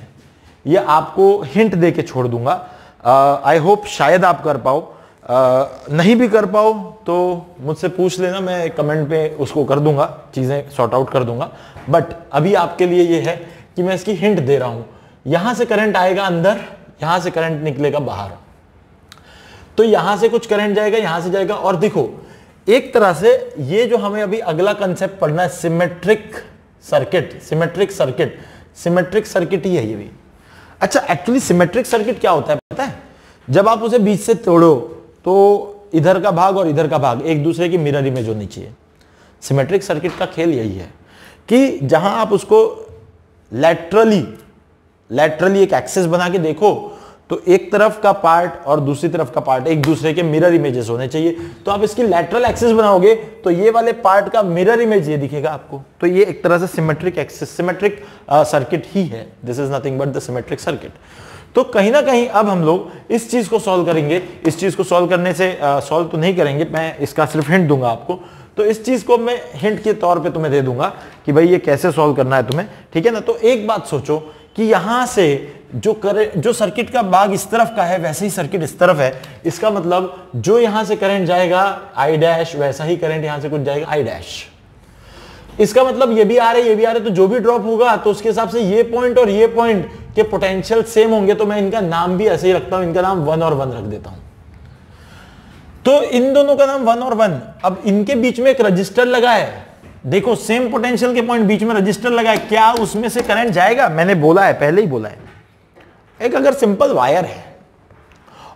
[SPEAKER 1] ये आपको हिंट दे के छोड़ दूंगा। आई होप शायद आप कर पाओ, नहीं भी कर पाओ तो मुझसे पूछ लेना, मैं कमेंट पे उसको कर दूंगा, चीजें सॉर्ट आउट कर दूंगा। बट अभी आपके लिए ये है कि मैं इसकी हिंट दे रहा हूं, यहां से करंट आएगा अंदर, यहां से करंट निकलेगा बाहर, तो यहां से कुछ करंट जाएगा, यहां से जाएगा। और देखो एक तरह से ये जो हमें अभी अगला कंसेप्ट पढ़ना है, सिमेट्रिक सर्किट ही है ये भी। अच्छा, एक्चुअली सिमेट्रिक सर्किट क्या होता है पता है, जब आप उसे बीच से तोड़ो तो इधर का भाग और इधर का भाग एक दूसरे की मिरर इमेज होनी चाहिए। सिमेट्रिक सर्किट का खेल यही है कि जहां आप उसको लैटरली एक एक्सिस बना के देखो तो एक तरफ का पार्ट और दूसरी तरफ का पार्ट एक दूसरे के मिरर इमेजेस होने चाहिए। तो आप इसकी लैटरल एक्सिस बनाओगे तो ये वाले पार्ट का मिरर इमेज ये दिखेगा आपको, तो ये एक तरह से सिमेट्रिक सर्किट ही है। This is nothing but the symmetric circuit. तो कहीं ना कहीं अब हम लोग इस चीज को सॉल्व करेंगे। इस चीज को सॉल्व करने से सॉल्व तो नहीं करेंगे, मैं इसका सिर्फ हिंट दूंगा आपको। तो इस चीज को मैं हिंट के तौर पे तुम्हें दे दूंगा कि भाई ये कैसे सॉल्व करना है तुम्हें, ठीक है ना। तो एक बात सोचो कि यहां से जो सर्किट का भाग इस तरफ का है वैसे ही सर्किट इस तरफ है। इसका मतलब जो यहां से करंट जाएगा आई डैश, वैसा ही करंट यहां से कुछ जाएगा आई डैश। इसका मतलब ये भी आ रहे, ये भी आ रहे, तो जो भी ड्रॉप होगा तो उसके हिसाब से ये पॉइंट और ये पॉइंट के पोटेंशियल सेम होंगे। तो मैं इनका नाम भी ऐसे ही रखता हूं, इनका नाम 1 और 1 रख देता हूं। तो इन दोनों का नाम 1 और 1। अब इनके बीच में एक रजिस्टर लगा है, देखो सेम पोटेंशियल के पॉइंट बीच में रजिस्टर लगा है, क्या उसमें से करंट जाएगा? मैंने बोला है, पहले ही बोला है, एक अगर सिंपल वायर है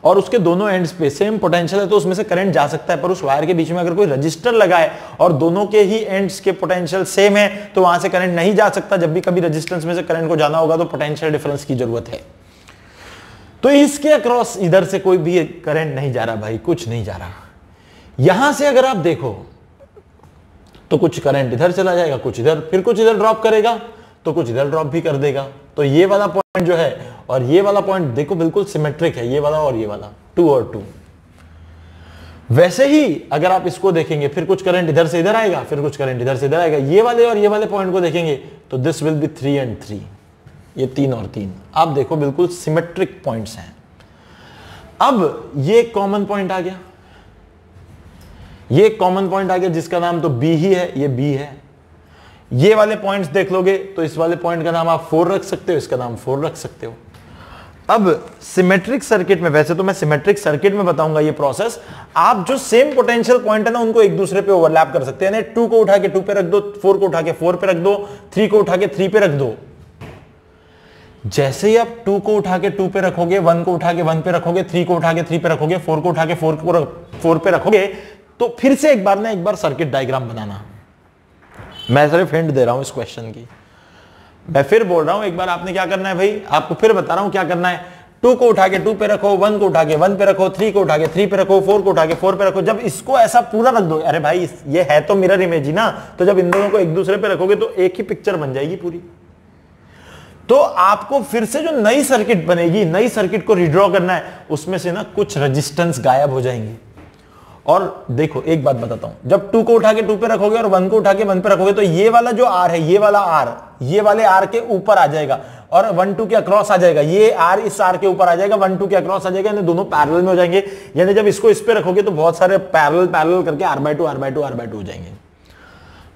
[SPEAKER 1] और उसके दोनों एंड्स पे सेम पोटेंशियल है तो उसमें से करंट जा सकता है। पर उस वायर के बीच में अगर कोई रजिस्टर लगा है और दोनों के ही एंड्स के पोटेंशियल सेम है तो वहां से करंट नहीं जा सकता। जब भी कभी रजिस्टेंस में से करंट को जाना होगा तो पोटेंशियल डिफरेंस की जरूरत है। तो इसके अक्रॉस इधर से कोई भी करंट नहीं जा रहा भाई, कुछ नहीं जा रहा। यहां से अगर आप देखो तो कुछ करंट इधर चला जाएगा, कुछ इधर, फिर कुछ इधर ड्रॉप करेगा तो कुछ इधर ड्रॉप भी कर देगा। तो ये वाला पॉइंट जो है और ये वाला पॉइंट देखो बिल्कुल सिमेट्रिक है, ये वाला और ये वाला 2 और 2। वैसे ही अगर आप इसको देखेंगे फिर कुछ करंट इधर से इधर आएगा, फिर कुछ करंट इधर से इधर आएगा। ये वाले और ये वाले पॉइंट को देखेंगे तो दिस विल बी 3 और 3, ये 3 और 3। आप देखो बिल्कुल सिमेट्रिक पॉइंट्स हैं। अब ये कॉमन पॉइंट आ गया, ये कॉमन पॉइंट आ गया जिसका नाम तो B ही है, ये B है। ये वाले पॉइंट्स देख लोगे तो इस वाले पॉइंट का नाम आप 4 रख सकते हो, इसका नाम 4 रख सकते हो। अब सिमेट्रिक सर्किट में, वैसे तो मैं सिमेट्रिक सर्किट में बताऊंगा ये प्रोसेस, आप जो सेम पोटेंशियल पॉइंट है ना उनको एक दूसरे पे ओवरलैप कर सकते हैं। यानी 2 को उठा के 2 पे रख दो, 4 को उठा के 4 पे रख दो, 3 को उठा के 3 पे रख दो। जैसे ही आप 2 को उठा के 2 पे रखोगे, 1 को उठा के 1 पे रखोगे, 3 को उठा के 3 पे रखोगे, 4 को उठा के 4 पे रखोगे, तो फिर से एक बार सर्किट डायग्राम बनाना। मैं सिर्फ हिंट दे रहा हूं इस क्वेश्चन की, मैं फिर बोल रहा हूं एक बार आपने क्या करना है भाई, आपको फिर बता रहा हूं क्या करना है। 2 को उठा के 2 पे रखो, 1 को उठा के 1 पे रखो, 3 को उठा के 3 पे रखो, 4 को उठा के 4 पे रखो। जब इसको ऐसा पूरा रख दो, अरे भाई ये है तो मिरर इमेज ही ना, तो जब इन दोनों को एक दूसरे पे रखोगे तो एक ही पिक्चर बन जाएगी पूरी। तो आपको फिर से जो नई सर्किट बनेगी, नई सर्किट को रिड्रॉ करना है, उसमें से ना कुछ रेजिस्टेंस गायब हो जाएंगे। और देखो एक बात बताता हूं, जब 2 को उठा के 2 पे रखोगे और 1 को उठा के 1 पे रखोगे तो ये वाला जो R है, ये वाला R ये वाले R के ऊपर आ जाएगा और 1 2 के अक्रॉस आ जाएगा। ये R इस R के ऊपर आ जाएगा, 1 2 के अक्रॉस आ जाएगा, यानी दोनों पैरेलल में हो जाएंगे। यानी जब इसको इस पे रखोगे तो बहुत सारे पैरेलल करके R/2 हो जाएंगे।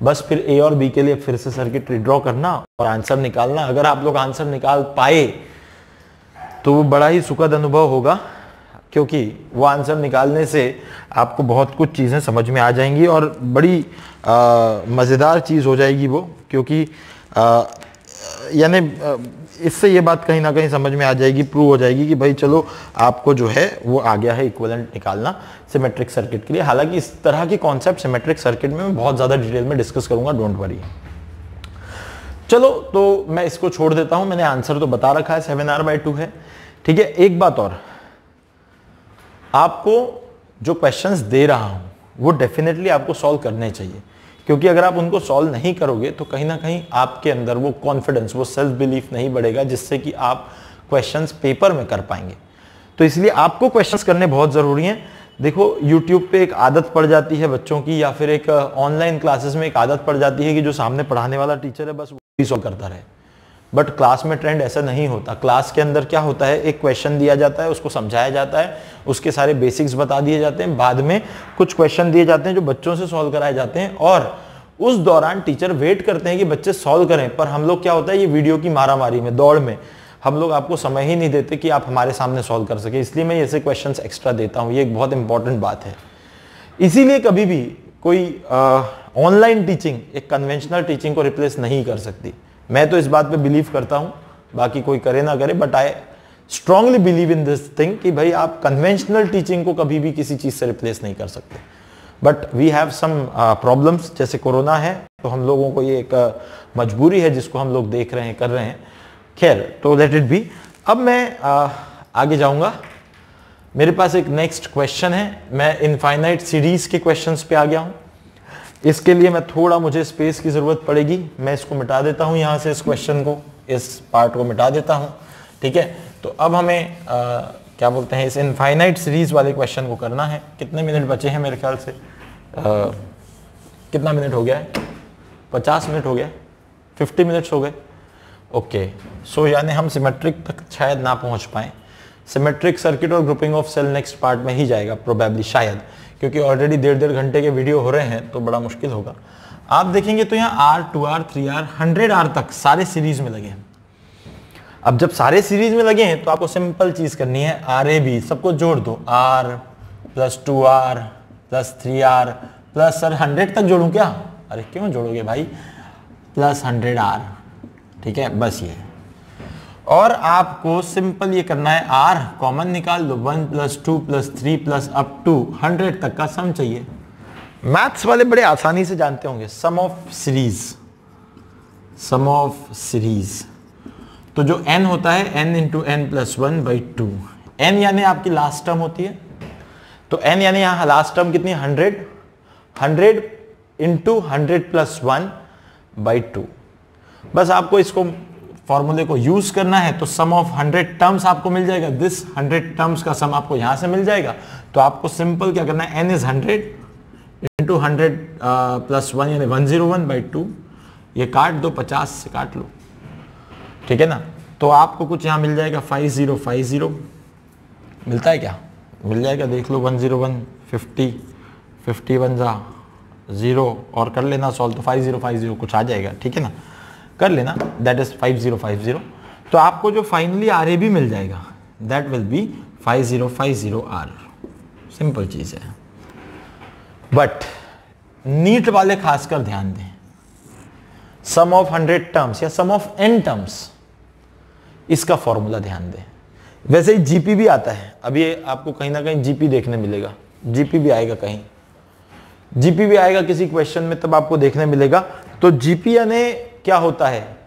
[SPEAKER 1] बस फिर A और B के लिए फिर से सर्किट रिड्रॉ करना और आंसर निकालना। अगर आप लोग आंसर निकाल पाए तो वो बड़ा ही सुखद अनुभव होगा, क्योंकि वो आंसर निकालने से आपको बहुत कुछ चीज़ें समझ में आ जाएंगी और बड़ी मज़ेदार चीज़ हो जाएगी वो, क्योंकि यानी इससे ये बात कहीं ना कहीं समझ में आ जाएगी, प्रूव हो जाएगी कि भाई चलो आपको जो है वो आ गया है इक्विवेलेंट निकालना सिमेट्रिक सर्किट के लिए। हालांकि इस तरह की कॉन्सेप्ट सिमेट्रिक सर्किट में मैं बहुत ज़्यादा डिटेल में डिस्कस करूंगा, डोंट वरी। चलो तो मैं इसको छोड़ देता हूं, मैंने आंसर तो बता रखा है 7R/2 है। ठीक है, एक बात और, आपको जो क्वेश्चंस दे रहा हूं वो डेफिनेटली आपको सॉल्व करने चाहिए, क्योंकि अगर आप उनको सॉल्व नहीं करोगे तो कहीं ना कहीं आपके अंदर वो कॉन्फिडेंस, वो सेल्फ बिलीफ नहीं बढ़ेगा जिससे कि आप क्वेश्चंस पेपर में कर पाएंगे। तो इसलिए आपको क्वेश्चंस करने बहुत ज़रूरी हैं। देखो यूट्यूब पे एक आदत पड़ जाती है बच्चों की, या फिर एक ऑनलाइन क्लासेस में एक आदत पड़ जाती है कि जो सामने पढ़ाने वाला टीचर है बस वही सॉल्व करता रहे। बट क्लास में ट्रेंड ऐसा नहीं होता। क्लास के अंदर क्या होता है, एक क्वेश्चन दिया जाता है, उसको समझाया जाता है, उसके सारे बेसिक्स बता दिए जाते हैं, बाद में कुछ क्वेश्चन दिए जाते हैं जो बच्चों से सॉल्व कराए जाते हैं, और उस दौरान टीचर वेट करते हैं कि बच्चे सॉल्व करें। पर हम लोग क्या होता है, ये वीडियो की मारामारी में, दौड़ में हम लोग आपको समय ही नहीं देते कि आप हमारे सामने सॉल्व कर सके। इसलिए मैं ऐसे क्वेश्चंस एक्स्ट्रा देता हूँ, ये एक बहुत इंपॉर्टेंट बात है। इसीलिए कभी भी कोई ऑनलाइन टीचिंग एक कन्वेंशनल टीचिंग को रिप्लेस नहीं कर सकती। मैं तो इस बात पे बिलीव करता हूँ, बाकी कोई करे ना करे, but I strongly believe in this thing कि भाई आप कन्वेंशनल टीचिंग को कभी भी किसी चीज़ से रिप्लेस नहीं कर सकते। But we have some problems, जैसे कोरोना है, तो हम लोगों को ये एक मजबूरी है जिसको हम लोग देख रहे हैं, कर रहे हैं। खैर, तो लेट इट बी। अब मैं आगे जाऊंगा। मेरे पास एक नेक्स्ट क्वेश्चन है। मैं इनफाइनाइट सीरीज के क्वेश्चंस पे आ गया हूं। इसके लिए मैं थोड़ा, मुझे स्पेस की जरूरत पड़ेगी। मैं इसको मिटा देता हूं यहां से, इस क्वेश्चन को, इस पार्ट को मिटा देता हूं। ठीक है, तो अब हमें क्या बोलते हैं, इस इनफाइनाइट सीरीज वाले क्वेश्चन को करना है। कितने मिनट बचे हैं मेरे ख्याल से, कितना मिनट हो गया है, 50 मिनट हो गया, 50 मिनट्स हो गए। ओके, सो यानी हम सिमेट्रिक तक शायद ना पहुंच पाए। सिमेट्रिक सर्किट और grouping of cell next part में ही जाएगा प्रोबेबली, शायद, क्योंकि ऑलरेडी 1.5 घंटे के वीडियो हो रहे हैं तो बड़ा मुश्किल होगा। आप देखेंगे तो यहाँ R, 2R, 3R, 100R तक सारे सीरीज में लगे हैं। अब जब सारे सीरीज में लगे हैं तो आपको सिंपल चीज करनी है, RAB सबको जोड़ दो, R plus 2R plus 3R plus, sir 100 तक जोड़ूं क्या? अरे क्यों जोड़ोगे भाई, प्लस 100R, ठीक है, बस ये। और आपको सिंपल ये करना है, R कॉमन निकाल लो, 1 plus 2 plus 3 plus up to 100 तक का सम चाहिए। मैथ्स वाले बड़े आसानी से जानते होंगे, sum of series, sum of series. तो जो n होता है n into n plus 1/2, n यानी आपकी लास्ट टर्म होती है, तो n यानी यहाँ लास्ट टर्म कितनी, 100 इंटू 100 प्लस 1/2। बस आपको इसको फॉर्मूले को यूज करना है, तो सम ऑफ 100 टर्म्स आपको मिल जाएगा, दिस 100 टर्म्स का सम आपको यहां से मिल जाएगा। तो आपको सिंपल क्या करना है, n इज 100 इंटू 100 प्लस 1 यानी 101/2, ये काट दो, 50 से काट लो, ठीक है ना। तो आपको कुछ यहां मिल जाएगा 5050, मिलता है क्या, मिल जाएगा, देख लो, 101, 50, 51 जा 0 और कर लेना सॉल्व, तो 5050 कुछ आ जाएगा, ठीक है ना, कर लेना, दैट इज 5050। तो आपको जो फाइनली RAB मिल जाएगा that will be 5050R, simple चीज है। बट नीट वाले खासकर ध्यान दें, सम ऑफ 100 टर्म्स या सम ऑफ n टर्म्स, इसका फॉर्मूला ध्यान दें। वैसे ही GP भी आता है, अभी आपको कहीं ना कहीं GP देखने मिलेगा, GP भी आएगा कहीं, GP भी आएगा किसी क्वेश्चन में, तब आपको देखने मिलेगा। तो GP यानी क्या होता है,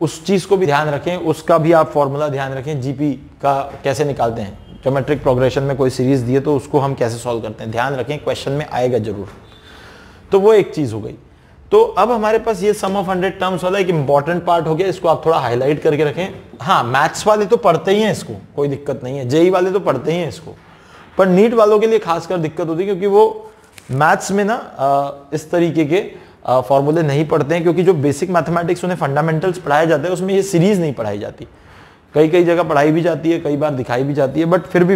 [SPEAKER 1] उस चीज को भी ध्यान रखें, उसका भी आप फॉर्मूला ध्यान रखें, GP का कैसे निकालते हैं। ज्योमेट्रिक प्रोग्रेशन में कोई सीरीज दिए तो उसको हम कैसे सॉल्व करते हैं, ध्यान रखें, क्वेश्चन में आएगा जरूर। तो वो एक चीज हो गई। तो अब हमारे पास ये सम ऑफ 100 टर्म्स वाला एक इंपॉर्टेंट पार्ट हो गया, इसको आप थोड़ा हाईलाइट करके रखें। हाँ, मैथ्स वाले तो पढ़ते ही हैं इसको, कोई दिक्कत नहीं है, जेई वाले तो पढ़ते ही हैं इसको, पर नीट वालों के लिए खासकर दिक्कत होती है, क्योंकि वो मैथ्स में ना इस तरीके के फॉर्मूले नहीं पढ़ते हैं, क्योंकि जो बेसिक मैथमेटिक्स उन्हें फंडामेंटल्स पढ़ाया जाता है उसमें ये सीरीज नहीं पढ़ाई जाती। कई कई जगह पढ़ाई भी जाती है, कई बार दिखाई भी जाती है, बट फिर भी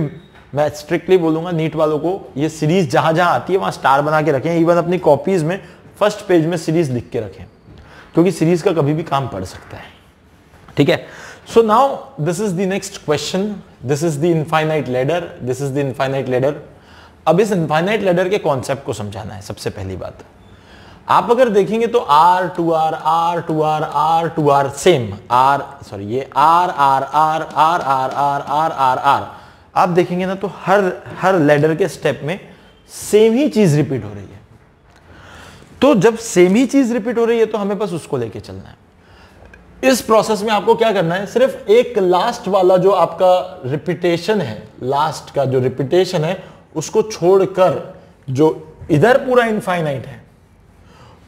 [SPEAKER 1] मैं स्ट्रिक्टली बोलूंगा नीट वालों को ये सीरीज जहां जहां आती है वहां स्टार बना के रखें, इवन अपनी कॉपीज में फर्स्ट पेज में सीरीज लिख के रखें, क्योंकि सीरीज का कभी भी काम पड़ सकता है, ठीक है। So now this is the next question, this is the infinite ladder, this is the infinite ladder. अब इस इनफाइनाइट लैडर के कॉन्सेप्ट को समझाना है। सबसे पहली बात, आप अगर देखेंगे तो R, 2R, R, 2R, R, 2R same, ये R, R, R, R, R, R, R, R, R, आप देखेंगे ना तो हर लैडर के स्टेप में सेम ही चीज रिपीट हो रही है। तो जब सेम ही चीज रिपीट हो रही है तो हमें बस उसको लेके चलना है। इस प्रोसेस में आपको क्या करना है, सिर्फ एक लास्ट वाला जो आपका रिपीटेशन है, लास्ट का जो रिपीटेशन है उसको छोड़कर जो इधर पूरा इनफाइनाइट है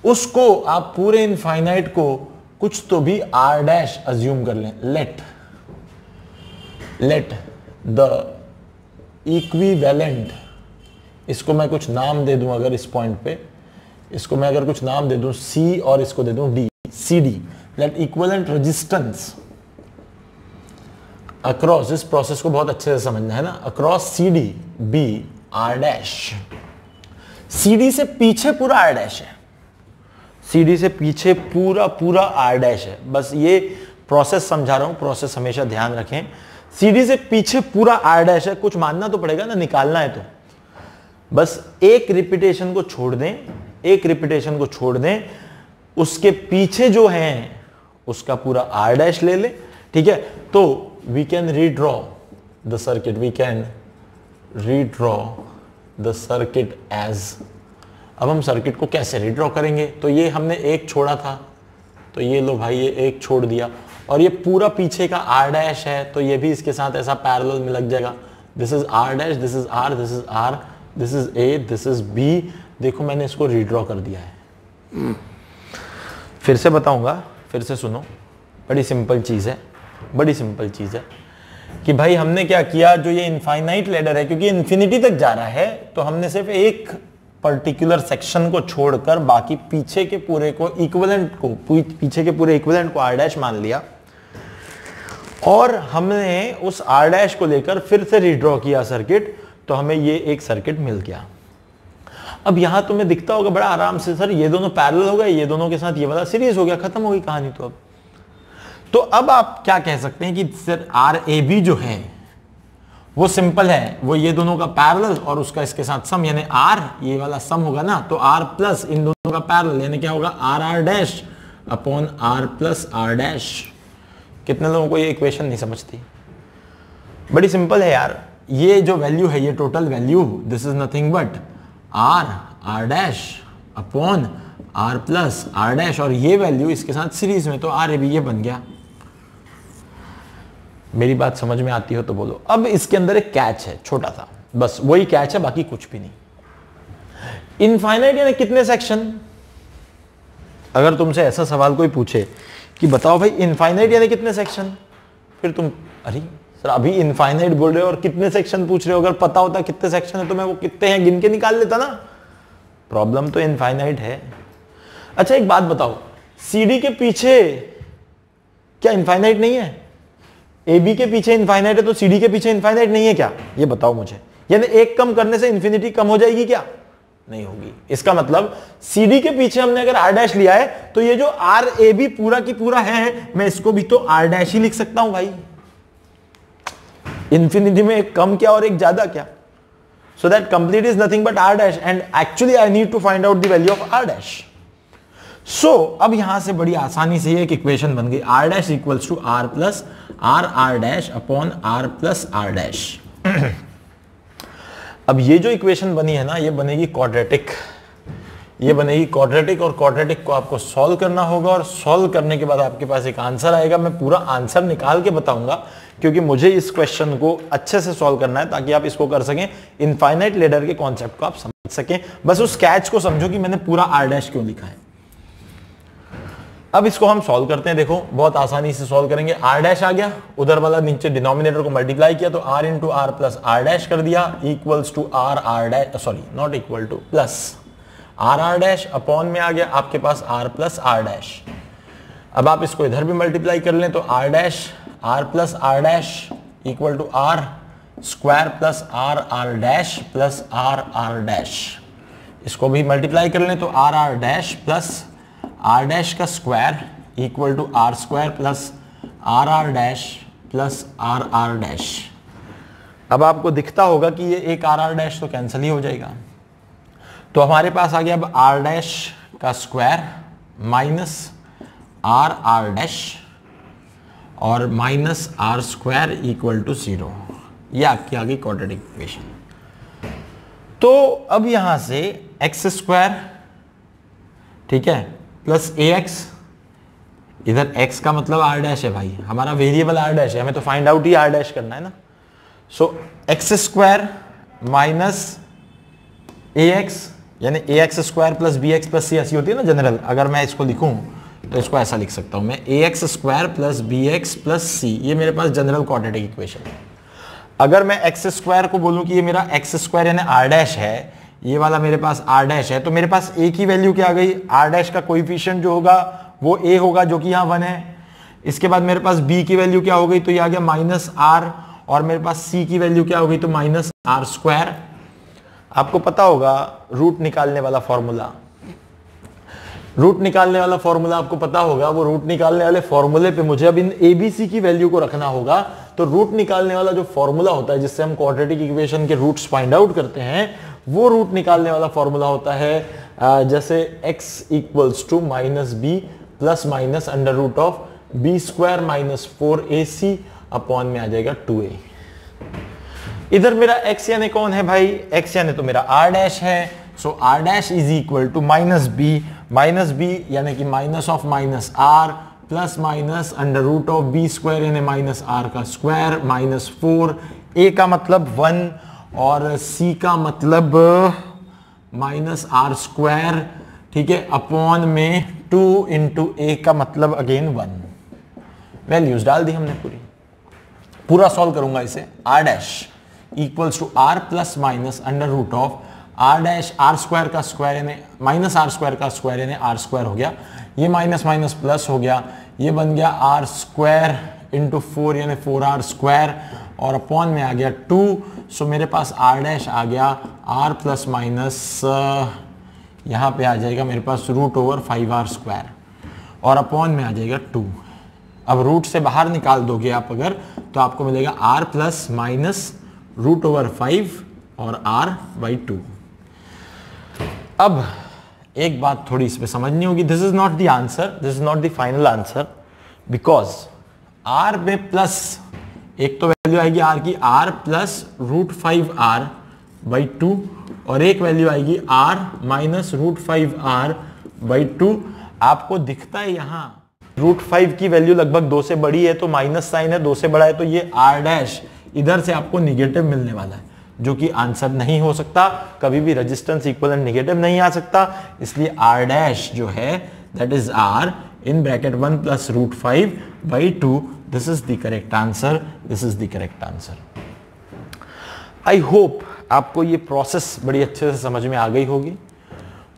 [SPEAKER 1] उसको आप पूरे इनफाइनाइट को कुछ तो भी R डैश अज्यूम कर लें। लेट द इक्विवेलेंट, इसको मैं कुछ नाम दे दूं, अगर इस पॉइंट पे इसको मैं अगर कुछ नाम दे दूं C और इसको दे दूं D, CD, let equivalent resistance across, इस प्रोसेस को बहुत अच्छे से समझना है ना, across CD B R dash. CD से पीछे पूरा R डैश है, CD से पीछे पूरा R डैश है। बस ये प्रोसेस समझा रहा हूं, प्रोसेस हमेशा ध्यान रखें। CD से पीछे पूरा R डैश है, कुछ मानना तो पड़ेगा ना, निकालना है तो बस एक रिपीटेशन को छोड़ दें, एक रिपीटेशन को छोड़ दें, उसके पीछे जो है उसका पूरा R डैश ले लें, ठीक है। तो we can redraw the circuit, we can redraw the circuit as. अब हम सर्किट को कैसे रीड्रॉ करेंगे, तो ये हमने एक छोड़ा था, तो ये लो भाई, ये एक छोड़ दिया, और ये पूरा पीछे का R डैश है, तो ये भी इसके साथ ऐसा पैरेलल में लग जाएगा। This is R dash, this is R, this is R, this is A, this is B। देखो मैंने इसको रीड्रॉ कर दिया है। फिर से बताऊंगा, फिर से सुनो, बड़ी सिंपल चीज है, बड़ी सिंपल चीज है कि भाई हमने क्या किया, जो ये इनफाइनाइट लैडर है, क्योंकि इन्फिनिटी तक जा रहा है, तो हमने सिर्फ एक पर्टिकुलर सेक्शन को छोड़कर बाकी पीछे के पूरे को इक्विवेलेंट को, पीछे के पूरे इक्विवेलेंट को R डैश मान लिया। और हमने उस आर डैश को लेकर फिर से रीड्रॉ किया सर्किट, तो हमें ये एक सर्किट मिल गया। अब यहां तुम्हें दिखता होगा बड़ा आराम से, सर ये दोनों पैरेलल हो गए, ये दोनों के साथ ये वाला सीरीज हो गया, खत्म हो गई कहानी। तो अब आप क्या कह सकते हैं कि सर आर ए बी जो है वो सिंपल है, वो ये दोनों का पैरेलल और उसका इसके साथ सम, यानी आर ये वाला सम होगा ना, तो आर प्लस इन दोनों का पैरेलल यानी क्या होगा, r r dash upon r plus r dash. कितने लोगों को ये इक्वेशन नहीं समझती? बड़ी सिंपल है यार। ये जो वैल्यू है, ये total value, this is nothing but r r dash upon r plus r dash, और ये वैल्यू इसके साथ सीरीज में, तो आर ए बी ये बन गया। मेरी बात समझ में आती हो तो बोलो। अब इसके अंदर एक कैच है छोटा सा, बस वही कैच है, बाकी कुछ भी नहीं। इनफाइनाइट यानी कितने सेक्शन? अगर तुमसे ऐसा सवाल कोई पूछे कि बताओ भाई इनफाइनाइट यानी कितने सेक्शन, फिर तुम अरे सर अभी इनफाइनाइट बोल रहे हो और कितने सेक्शन पूछ रहे हो, अगर पता होता कितने सेक्शन है तो मैं वो कितने हैं गिन के निकाल लेता ना। प्रॉब्लम तो इनफाइनाइट है। अच्छा एक बात बताओ, सीडी के पीछे क्या इनफाइनाइट नहीं है? ए बी के पीछे इनफाइनाइट है तो सीडी के पीछे इनफाइनाइट नहीं है क्या? ये बताओ मुझे। यानी एक कम करने से इंफिनिटी कम हो जाएगी क्या? नहीं होगी। इसका मतलब सीडी के पीछे हमने अगर आर डैश लिया है तो ये जो आर ए बी पूरा की पूरा है, मैं इसको भी तो आर डैश ही लिख सकता हूं भाई। इंफिनिटी में एक कम क्या और एक ज्यादा क्या? So that complete is nothing but r dash, and actually I need to find out the value of r dash. So अब यहां से बड़ी आसानी से एक इक्वेशन बन गई, r dash equals to r plus r r dash upon r plus r dash. अब ये जो इक्वेशन बनी है ना, ये बनेगी क्वाड्रेटिक। ये बनेगी क्वाड्रेटिक, और क्वाड्रेटिक को आपको सॉल्व करना होगा, और सॉल्व करने के बाद आपके पास एक आंसर आएगा। मैं पूरा आंसर निकाल के बताऊंगा, क्योंकि मुझे इस क्वेश्चन को अच्छे से सॉल्व करना है ताकि आप इसको कर सकें, इनफाइनाइट लेडर के कॉन्सेप्ट को आप समझ सकें। बस उस कैच को समझो कि मैंने पूरा आर डैश क्यों लिखा है। अब इसको हम सॉल्व करते हैं। देखो बहुत आसानी से सॉल्व करेंगे। आर डैश आ गया, उधर वाला नीचे डिनोमिनेटर को मल्टीप्लाई किया तो r into r plus r dash कर दिया, equals to r r dash, sorry not equal to, plus r r dash upon में आ गया आपके पास आर प्लस आर डैश। अब आप इसको इधर भी मल्टीप्लाई कर लें तो r dash r plus r dash equal to r square plus r r dash plus r r dash. इसको भी मल्टीप्लाई कर लें तो r r dash plus r dash का square equal to r square plus r r dash plus r r dash. अब आपको दिखता होगा कि ये एक आर आर डैश तो कैंसिल ही हो जाएगा, तो हमारे पास आ गया अब आर डैश का square minus r r dash और minus r square equal to 0। ये आपकी आ गई क्वाड्रेटिक इक्वेशन। तो अब यहां से एक्स स्क्वायर, ठीक है, प्लस ए एक्स, इधर x का मतलब आर डैश है भाई, हमारा वेरिएबल आर डैश है, हमें तो फाइंड आउट ही आर डैश करना है ना। So x square minus a x, यानी a x square plus b x plus c, ऐसी होती है ना जनरल। अगर मैं इसको लिखूं तो इसको ऐसा लिख सकता हूं मैं, a x square plus b x plus c, ये मेरे पास जनरल क्वाड्रेटिक इक्वेशन है। अगर मैं एक्स स्क्वायर को बोलूं कि ये मेरा एक्स स्क्वायर यानी आर डैश है, ये वाला मेरे पास आर डैश है, तो मेरे पास ए की वैल्यू क्या आ गई, आर डैश का कोएफिशिएंट जो होगा वो ए होगा, जो कि यहाँ 1 है। इसके बाद मेरे पास बी की वैल्यू क्या हो गई, तो ये आ गया माइनस आर, और मेरे पास सी की वैल्यू क्या हो गई, तो माइनस आर स्क्वायर। आपको पता होगा रूट निकालने वाला फॉर्मूला, रूट निकालने वाला फॉर्मूला आपको पता होगा। वो रूट निकालने वाले फॉर्मूले पे मुझे अब इन ए बी सी की वैल्यू को रखना होगा। तो रूट निकालने वाला जो फॉर्मूला होता है जिससे हम क्वाड्रेटिक इक्वेशन के रूट्स फाइंड आउट करते हैं, वो रूट निकालने वाला फॉर्मूला होता है जैसे x equals to minus b plus minus under root of b square minus 4ac upon में आ जाएगा 2a। इधर मेरा x यानी कौन है भाई, x यानी तो मेरा r डैश है। So r dash is equal to minus b यानी कि minus of minus r plus minus under root of b square यानी माइनस r का स्क्वायर माइनस 4, a का मतलब 1 और c का मतलब माइनस आर स्क्वायर, ठीक है, अपॉन में 2 इंटू ए का मतलब अगेन 1। वैल्यूज डाल दी हमने पूरा सॉल्व करूंगा इसे। R dash equals to r plus minus under root of r dash r square का स्क्वायर यानी माइनस आर स्क्वायर का स्क्वायर यानी आर स्क्वायर हो गया, ये माइनस माइनस प्लस हो गया, ये बन गया आर स्क्वायर इंटू 4 यानी 4r स्क्वायर और अपॉन में आ गया 2। सो मेरे पास r डैश आ गया r प्लस माइनस यहाँ पे आ जाएगा मेरे पास रूट ओवर 5r स्क्वायर और अपॉन में आ जाएगा 2। अब रूट से बाहर निकाल दोगे आप अगर तो आपको मिलेगा r plus minus root over 5 और r बाई 2। अब एक बात थोड़ी इस पे समझनी होगी, this is not the answer, this is not the final answer, because r में प्लस एक तो वैल्यू आएगी r की r plus root 5r by 2 और एक वैल्यू आएगी r minus root 5r by 2। आपको दिखता है यहाँ रूट 5 की वैल्यू लगभग 2 से बड़ी है तो माइनस साइन है, 2 से बड़ा है तो ये r डैश इधर से आपको निगेटिव मिलने वाला है, जो कि आंसर नहीं हो सकता। कभी भी रेजिस्टेंस इक्विवेलेंट निगेटिव नहीं आ सकता, इसलिए r डैश जो है that is r in bracket 1 plus root 5 by 2। This is the correct answer, this is the correct answer. I hope आपको ये प्रोसेस बड़ी अच्छे से समझ में आ गई होगी।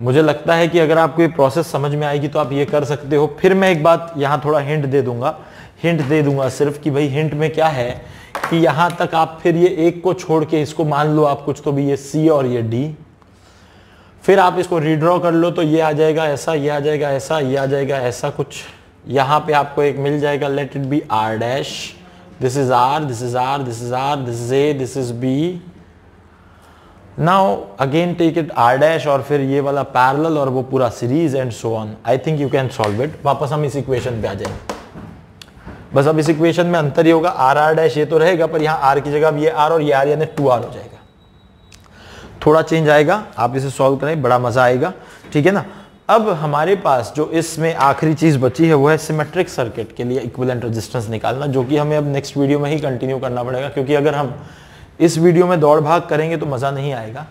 [SPEAKER 1] मुझे लगता है कि अगर आपको ये प्रोसेस समझ में आएगी तो आप ये कर सकते हो। फिर मैं एक बात यहाँ थोड़ा हिंट दे दूंगा सिर्फ कि भाई हिंट में क्या है कि यहाँ तक आप फिर ये एक को छोड़ के इसको मान लो आप कुछ तो भी ये C और ये D, फिर आप इसको रीड्रॉ कर लो तो ये आ जाएगा ऐसा, ये आ जाएगा ऐसा, ये आ जाएगा ऐसा कुछ। यहाँ पे आपको एक मिल जाएगा let it be r dash, this is r, this is r, this is r, this is a, this is b। Now again take it r dash और फिर ये वाला पैरेलल और वो पूरा series and so on. I think you can solve it. वापस हम इस इक्वेशन पे आ जाएंगे। बस अब इस इक्वेशन में अंतर ही होगा, r डैश ये तो रहेगा पर यहाँ r की जगह अब ये r और ये r यानी 2r हो जाएगा। थोड़ा चेंज आएगा, आप इसे सॉल्व करें, बड़ा मजा आएगा, ठीक है ना। अब हमारे पास जो इसमें आखिरी चीज बची है वो है सिमेट्रिक सर्किट के लिए इक्विवेलेंट रेजिस्टेंस निकालना, जो कि हमें अब नेक्स्ट वीडियो में ही कंटिन्यू करना पड़ेगा, क्योंकि अगर हम इस वीडियो में दौड़ भाग करेंगे तो मजा नहीं आएगा।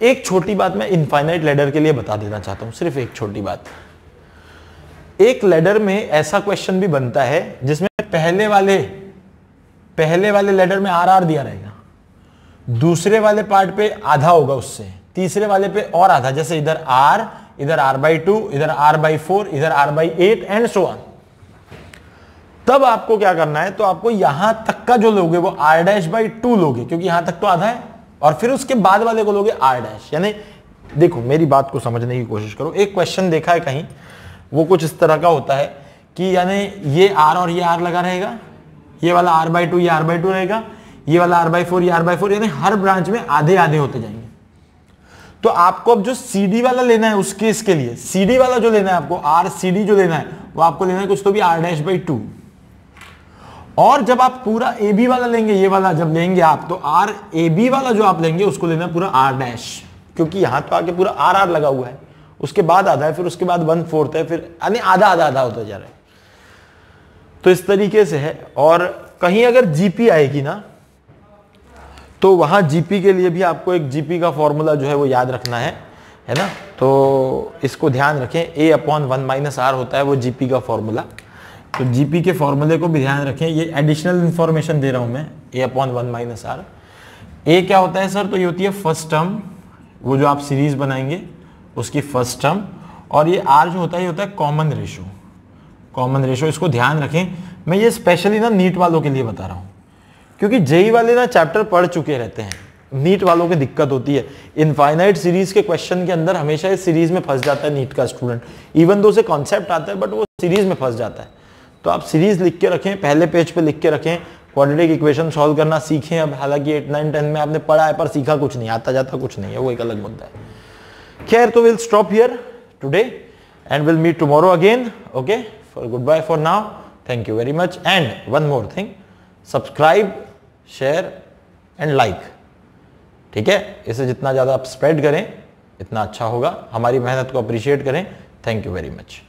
[SPEAKER 1] एक छोटी बात मैं इनफाइनाइट लैडर के लिए बता देना चाहता हूँ, सिर्फ एक छोटी बात। एक लैडर में ऐसा क्वेश्चन भी बनता है जिसमें पहले वाले लैडर में आर दिया रहेगा, दूसरे वाले पार्ट पे आधा होगा उससे, तीसरे वाले पे और आधा, जैसे इधर r, इधर r बाई 2, इधर r बाई 4, इधर r by 8 and so on. तब आपको क्या करना है, तो आपको यहां तक का जो लोगे वो r डैश बाई 2 लोगे, क्योंकि यहां तक तो आधा है, और फिर उसके बाद वाले को लोगे r डैश। यानी देखो मेरी बात को समझने की कोशिश करो। एक क्वेश्चन देखा है कहीं, वो कुछ इस तरह का होता है कि यानी ये r और ये r लगा रहेगा, ये वाला r बाई 2 ये r बाई 2 रहेगा, ये वाला r बाई 4 ये r बाई 4, यानी हर ब्रांच में आधे आधे होते जाएंगे। तो आपको अब जो CD वाला लेना है उसके इसके लिए CD वाला जो लेना है आपको, RCD जो लेना है वो आपको लेना है कुछ तो भी r डैश बाई 2। और जब आप पूरा AB वाला लेंगे, ये वाला जब लेंगे आप, तो RAB वाला जो आप लेंगे उसको लेना है पूरा r डैश, क्योंकि यहां तो आके पूरा r लगा हुआ है, उसके बाद आधा है, फिर उसके बाद 1/4 है, फिर यानी आधा आधा आधा होता जा रहा है। तो इस तरीके से है। और कहीं अगर GP आएगी ना, तो वहां GP के लिए भी आपको एक GP का फॉर्मूला जो है वो याद रखना है ना। तो इसको ध्यान रखें, A/1 - R होता है वो GP का फॉर्मूला। तो GP के फॉर्मूले को भी ध्यान रखें, ये एडिशनल इंफॉर्मेशन दे रहा हूं मैं। A/1 - R, A क्या होता है सर, तो ये होती है फर्स्ट टर्म, वो जो आप सीरीज बनाएंगे उसकी फर्स्ट टर्म, और ये R जो होता है ये होता है कॉमन रेशो। कॉमन रेशो इसको ध्यान रखें। मैं ये स्पेशली ना नीट वालों के लिए बता रहा हूं, क्योंकि जेई वाले ना चैप्टर पढ़ चुके रहते हैं, नीट वालों की दिक्कत होती है। इनफाइनाइट सीरीज के क्वेश्चन के अंदर हमेशा इस सीरीज में फंस जाता है नीट का स्टूडेंट, इवन दो से कॉन्सेप्ट आता है बट वो सीरीज में फंस जाता है। तो आप सीरीज लिख के रखें, पहले पेज पे लिख के रखें, क्वाड्रेटिक इक्वेशन सॉल्व करना सीखें। अब हालांकि 8, 9, 10 में आपने पढ़ा है पर सीखा कुछ नहीं, आता जाता कुछ नहीं है, वो एक अलग मुद्दा है। खैर, तो will stop here today and will meet tomorrow again. Okay, for good bye for now, thank you very much. And one more thing, subscribe, share and like, ठीक है। इसे जितना ज़्यादा आप स्प्रेड करें इतना अच्छा होगा, हमारी मेहनत को अप्रिशिएट करें। Thank you very much.